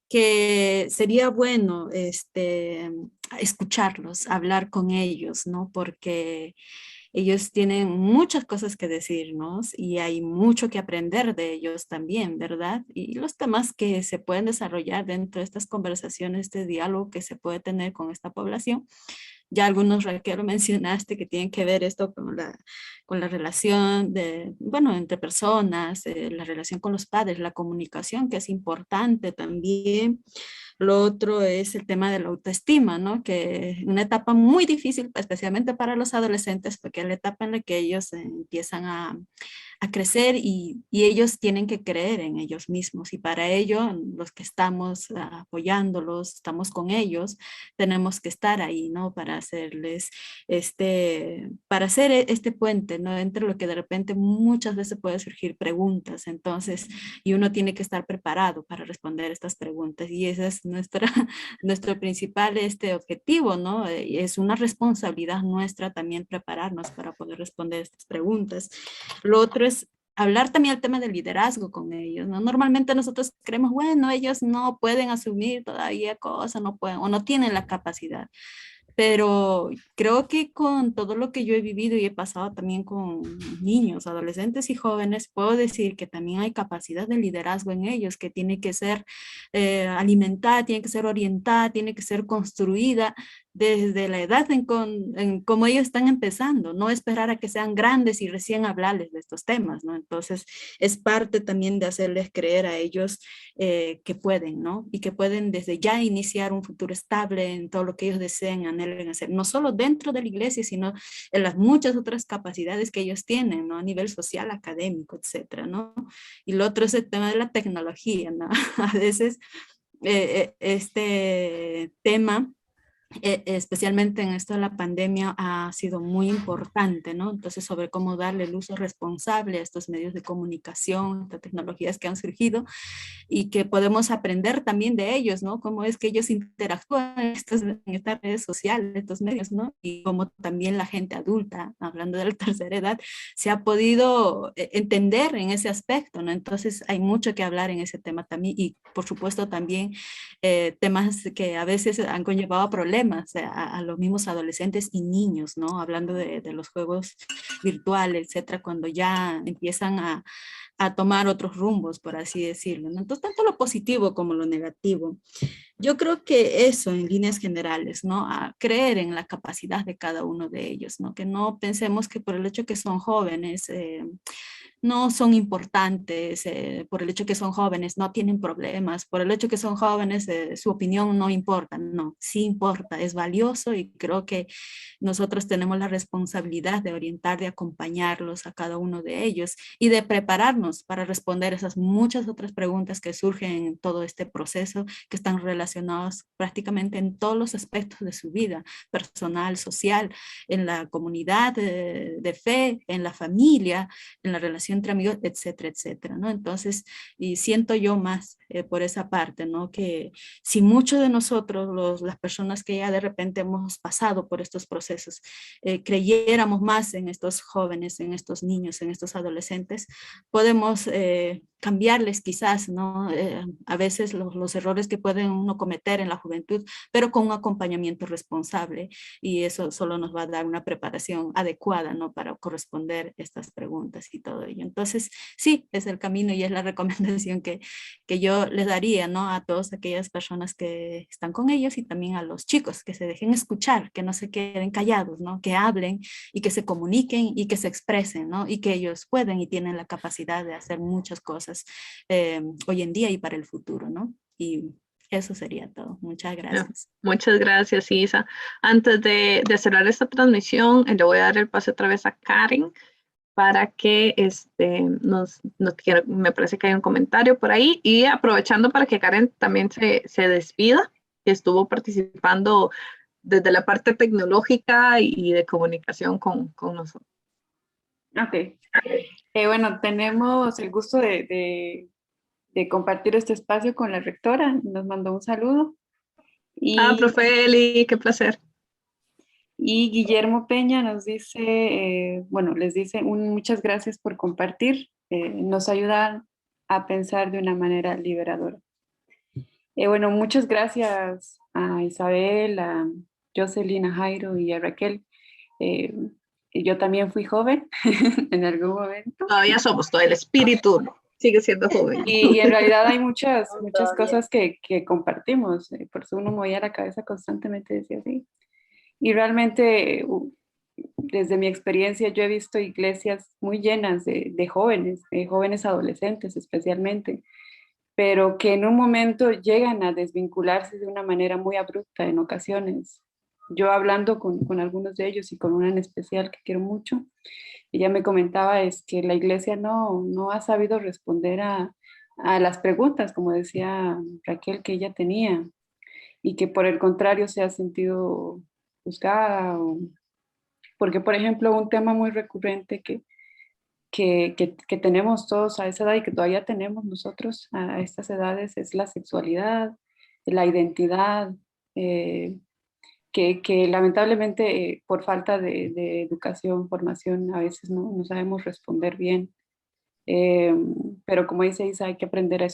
Que sería bueno escucharlos, hablar con ellos, ¿no? Porque ellos tienen muchas cosas que decirnos y hay mucho que aprender de ellos también, ¿verdad? Y los temas que se pueden desarrollar dentro de estas conversaciones, este diálogo que se puede tener con esta población. Ya algunos, Raquel, mencionaste que tienen que ver esto con la relación de, bueno, entre personas, la relación con los padres, la comunicación, que es importante también. Lo otro es el tema de la autoestima, ¿no? Que es una etapa muy difícil, especialmente para los adolescentes, porque es la etapa en la que ellos empiezan a crecer y ellos tienen que creer en ellos mismos. Y para ello, los que estamos apoyándolos, estamos con ellos, tenemos que estar ahí, ¿no? Para hacerles para hacer este puente, ¿no? Entre lo que de repente muchas veces puede surgir preguntas. Entonces, y uno tiene que estar preparado para responder estas preguntas. Y ese es nuestro principal objetivo, ¿no? Es una responsabilidad nuestra también prepararnos para poder responder estas preguntas. Lo otro es hablar también el tema del liderazgo con ellos, ¿no? Normalmente nosotros creemos, bueno, ellos no pueden asumir todavía cosas, no pueden o no tienen la capacidad. Pero creo que con todo lo que yo he vivido y he pasado también con niños, adolescentes y jóvenes, puedo decir que también hay capacidad de liderazgo en ellos, que tiene que ser alimentada, tiene que ser orientada, tiene que ser construida desde la edad en cómo ellos están empezando, no esperar a que sean grandes y recién hablarles de estos temas, ¿no? Entonces, es parte también de hacerles creer a ellos que pueden, ¿no? Y que pueden desde ya iniciar un futuro estable en todo lo que ellos deseen, anhelen hacer, no solo dentro de la iglesia, sino en las muchas otras capacidades que ellos tienen, ¿no? A nivel social, académico, etcétera, ¿no? Y lo otro es el tema de la tecnología, ¿no? A veces este tema especialmente en esto de la pandemia, ha sido muy importante, ¿no? Entonces, sobre cómo darle el uso responsable a estos medios de comunicación, estas tecnologías que han surgido y que podemos aprender también de ellos, ¿no? Cómo es que ellos interactúan en estas redes sociales, estos medios, ¿no? Y cómo también la gente adulta, hablando de la tercera edad, se ha podido entender en ese aspecto, ¿no? Entonces, hay mucho que hablar en ese tema también y, por supuesto, también temas que a veces han conllevado a problemas a los mismos adolescentes y niños, ¿no? Hablando de los juegos virtuales, etcétera, cuando ya empiezan a tomar otros rumbos, por así decirlo, ¿no? Entonces, tanto lo positivo como lo negativo. Yo creo que eso en líneas generales, ¿no? A creer en la capacidad de cada uno de ellos, ¿no? Que no pensemos que por el hecho que son jóvenes, no son importantes, por el hecho que son jóvenes no tienen problemas, por el hecho que son jóvenes su opinión no importa, no, sí importa, es valioso y creo que nosotros tenemos la responsabilidad de orientar, de acompañarlos a cada uno de ellos y de prepararnos para responder esas muchas otras preguntas que surgen en todo este proceso, que están relacionados prácticamente en todos los aspectos de su vida, personal, social, en la comunidad de fe, en la familia, en la relación entre amigos, etcétera, etcétera, ¿no? Entonces, y siento yo más por esa parte, ¿no? Que si muchos de nosotros, las personas que ya de repente hemos pasado por estos procesos, creyéramos más en estos jóvenes, en estos niños, en estos adolescentes, podemos cambiarles quizás, ¿no? A veces los errores que pueden uno cometer en la juventud, pero con un acompañamiento responsable y eso solo nos va a dar una preparación adecuada, ¿no? Para corresponder estas preguntas y todo ello. Entonces, sí, es el camino y es la recomendación que yo les daría, ¿no? A todas aquellas personas que están con ellos y también a los chicos, que se dejen escuchar, que no se queden callados, ¿no? Que hablen y que se comuniquen y que se expresen, ¿no? Y que ellos pueden y tienen la capacidad de hacer muchas cosas hoy en día y para el futuro, ¿no? Y eso sería todo. Muchas gracias. Muchas gracias, Isa. Antes de cerrar esta transmisión, le voy a dar el pase otra vez a Karen para que me parece que hay un comentario por ahí y aprovechando para que Karen también se despida, que estuvo participando desde la parte tecnológica y de comunicación con nosotros. Ok. Bueno, tenemos el gusto de compartir este espacio con la rectora. Nos mandó un saludo. Y, profe Eli, qué placer. Y Guillermo Peña nos dice, bueno, les dice muchas gracias por compartir. Nos ayudan a pensar de una manera liberadora. Bueno, muchas gracias a Isabel, a Jocelyn, a Jairo y a Raquel. Yo también fui joven en algún momento. Todavía somos, todo el espíritu sigue siendo joven. Y en realidad hay muchas cosas que compartimos. Por eso uno movía la cabeza constantemente, decía así. Y realmente, desde mi experiencia, yo he visto iglesias muy llenas de jóvenes adolescentes especialmente, pero que en un momento llegan a desvincularse de una manera muy abrupta en ocasiones. Yo hablando con algunos de ellos y con una en especial que quiero mucho, ella me comentaba es que la iglesia no ha sabido responder a las preguntas, como decía Raquel, que ella tenía, y que por el contrario se ha sentido juzgada. Porque, por ejemplo, un tema muy recurrente que tenemos todos a esa edad y que todavía tenemos nosotros a estas edades es la sexualidad, la identidad, que lamentablemente por falta de educación, formación, a veces no sabemos responder bien. Pero como dice Isa, hay que aprender a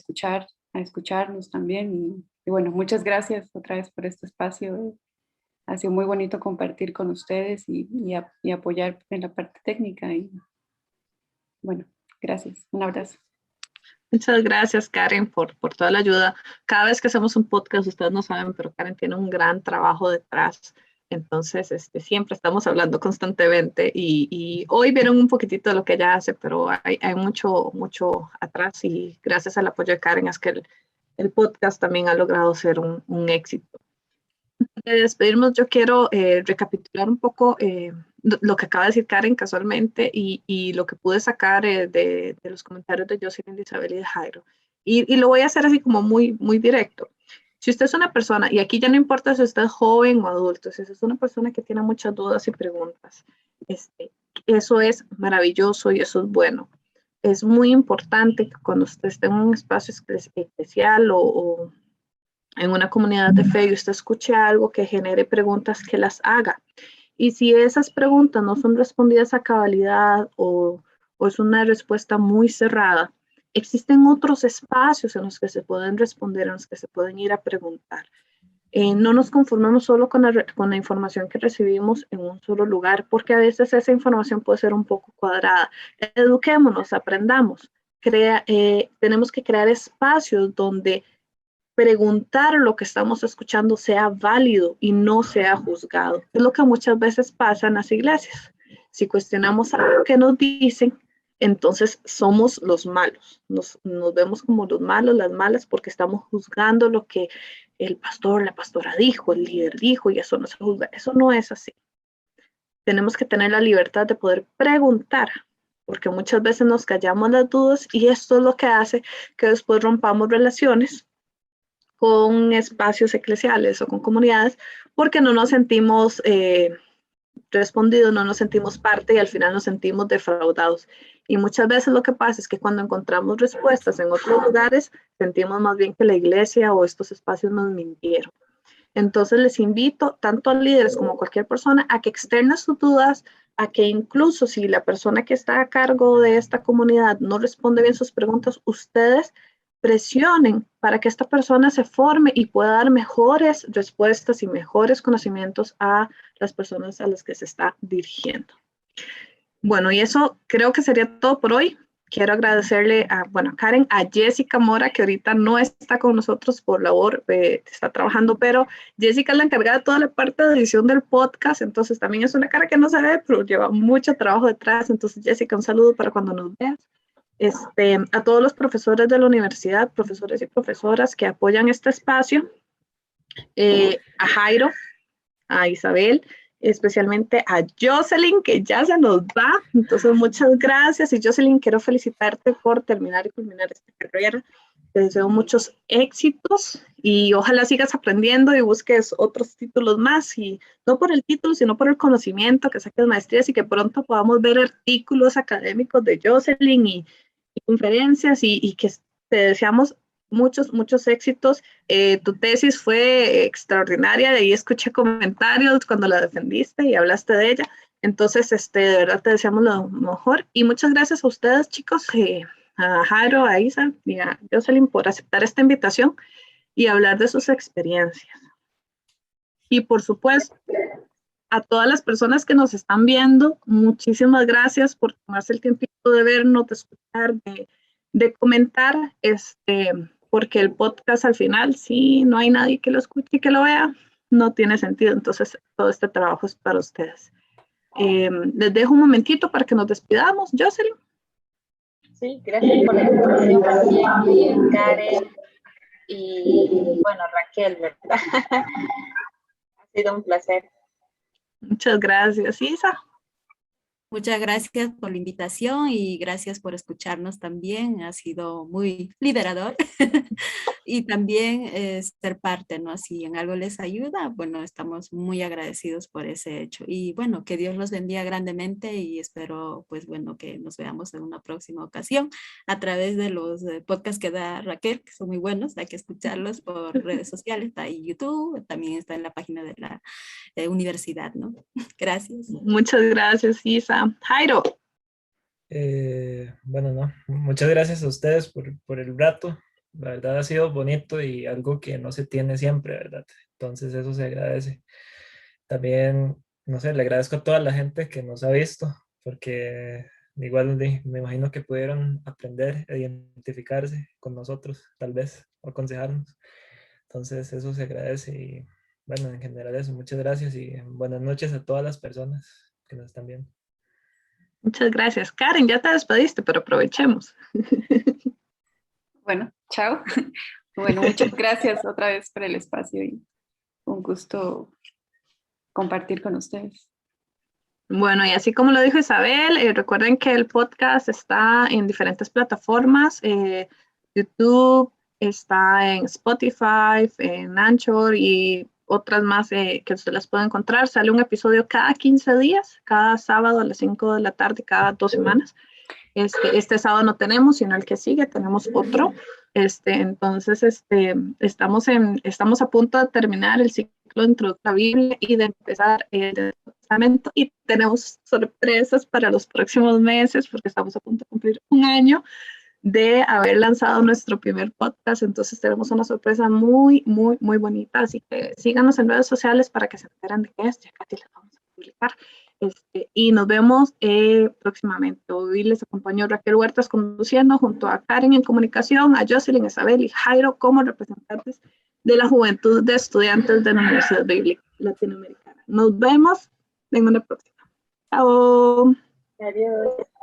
escucharnos también. Y bueno, muchas gracias otra vez por este espacio. Ha sido muy bonito compartir con ustedes y apoyar en la parte técnica. Y bueno, gracias. Un abrazo. Muchas gracias, Karen, por toda la ayuda. Cada vez que hacemos un podcast, ustedes no saben, pero Karen tiene un gran trabajo detrás. Entonces, siempre estamos hablando constantemente y hoy vieron un poquitito de lo que ella hace, pero hay mucho atrás y gracias al apoyo de Karen es que el podcast también ha logrado ser un éxito. Antes de despedirnos, yo quiero recapitular un poco lo que acaba de decir Karen casualmente y lo que pude sacar de los comentarios de Jocelyn, de Isabel y de Jairo. Y lo voy a hacer así como muy directo. Si usted es una persona, y aquí ya no importa si usted es joven o adulto, si es una persona que tiene muchas dudas y preguntas, eso es maravilloso y eso es bueno. Es muy importante que cuando usted esté en un espacio especial o en una comunidad de fe y usted escuche algo que genere preguntas, que las haga. Y si esas preguntas no son respondidas a cabalidad o es una respuesta muy cerrada, existen otros espacios en los que se pueden responder, en los que se pueden ir a preguntar. No nos conformemos solo con la información que recibimos en un solo lugar, porque a veces esa información puede ser un poco cuadrada. Eduquémonos, aprendamos. Tenemos que crear espacios donde preguntar lo que estamos escuchando sea válido y no sea juzgado. Es lo que muchas veces pasa en las iglesias. Si cuestionamos algo que nos dicen, entonces somos los malos. Nos vemos como los malos, las malas, porque estamos juzgando lo que el pastor, la pastora dijo, el líder dijo, y eso no se juzga. Eso no es así. Tenemos que tener la libertad de poder preguntar, porque muchas veces nos callamos las dudas y esto es lo que hace que después rompamos relaciones con espacios eclesiales o con comunidades, porque no nos sentimos respondidos, no nos sentimos parte y al final nos sentimos defraudados. Y muchas veces lo que pasa es que cuando encontramos respuestas en otros lugares, sentimos más bien que la iglesia o estos espacios nos mintieron. Entonces les invito, tanto a líderes como a cualquier persona, a que externen sus dudas, a que incluso si la persona que está a cargo de esta comunidad no responde bien sus preguntas, ustedes presionen para que esta persona se forme y pueda dar mejores respuestas y mejores conocimientos a las personas a las que se está dirigiendo. Bueno, y eso creo que sería todo por hoy. Quiero agradecerle a Karen, a Jessica Mora, que ahorita no está con nosotros por labor, está trabajando, pero Jessica es la encargada de toda la parte de edición del podcast, entonces también es una cara que no se ve, pero lleva mucho trabajo detrás. Entonces, Jessica, un saludo para cuando nos veas. A todos los profesores de la universidad, profesores y profesoras que apoyan este espacio, a Jairo, a Isabel, especialmente a Jocelyn, que ya se nos va. Entonces, muchas gracias. Y Jocelyn, quiero felicitarte por terminar y culminar esta carrera. Te deseo muchos éxitos y ojalá sigas aprendiendo y busques otros títulos más, y no por el título, sino por el conocimiento, que saques maestrías y que pronto podamos ver artículos académicos de Jocelyn y conferencias y que te deseamos muchos éxitos. Tu tesis fue extraordinaria, de ahí escuché comentarios cuando la defendiste y hablaste de ella. Entonces, de verdad te deseamos lo mejor. Y muchas gracias a ustedes, chicos, a Jairo, a Isa y a Jocelyn por aceptar esta invitación y hablar de sus experiencias. Y por supuesto, a todas las personas que nos están viendo, muchísimas gracias por tomarse el tiempito de vernos, de escuchar, de comentar, porque el podcast al final, si no hay nadie que lo escuche y que lo vea, no tiene sentido. Entonces, todo este trabajo es para ustedes. Les dejo un momentito para que nos despidamos. Jocelyn. Sí, gracias por la invitación también, Karen y, bueno, Raquel, ¿verdad? Ha sido un placer. Muchas gracias, Isa. Muchas gracias por la invitación y gracias por escucharnos también. Ha sido muy liberador y también ser parte, ¿no? Si en algo les ayuda, bueno, estamos muy agradecidos por ese hecho. Y bueno, que Dios los bendiga grandemente y espero, pues bueno, que nos veamos en una próxima ocasión a través de los podcasts que da Raquel, que son muy buenos. Hay que escucharlos por redes sociales, está en YouTube, también está en la página de la universidad, ¿no? Gracias. Muchas gracias, Isa. Jairo. Bueno, no, muchas gracias a ustedes por el rato. La verdad ha sido bonito y algo que no se tiene siempre, ¿verdad? Entonces eso se agradece. También, no sé, le agradezco a toda la gente que nos ha visto, porque igual me imagino que pudieron aprender a identificarse con nosotros, tal vez, o aconsejarnos. Entonces eso se agradece y bueno, en general eso, muchas gracias y buenas noches a todas las personas que nos están viendo. Muchas gracias. Karen, ya te despediste, pero aprovechemos. Bueno, chao. Bueno, muchas gracias otra vez por el espacio y un gusto compartir con ustedes. Bueno, y así como lo dijo Isabel, recuerden que el podcast está en diferentes plataformas. YouTube, está en Spotify, en Anchor y otras más que usted las puede encontrar. Sale un episodio cada 15 días, cada sábado a las 5 de la tarde, cada 2 semanas. Este sábado no tenemos, sino el que sigue, tenemos otro. Entonces, estamos a punto de terminar el ciclo de Introducción a la Biblia y de empezar el Testamento, y tenemos sorpresas para los próximos meses porque estamos a punto de cumplir un año de haber lanzado nuestro primer podcast. Entonces tenemos una sorpresa muy bonita, así que síganos en redes sociales para que se enteren de qué es, ya casi les vamos a publicar. Y nos vemos próximamente. Hoy les acompañó Raquel Huertas conduciendo junto a Karen en comunicación, a Jocelyn, Isabel y Jairo como representantes de la Juventud de Estudiantes de la Universidad Bíblica Latinoamericana. Nos vemos en una próxima. Chao. Adiós.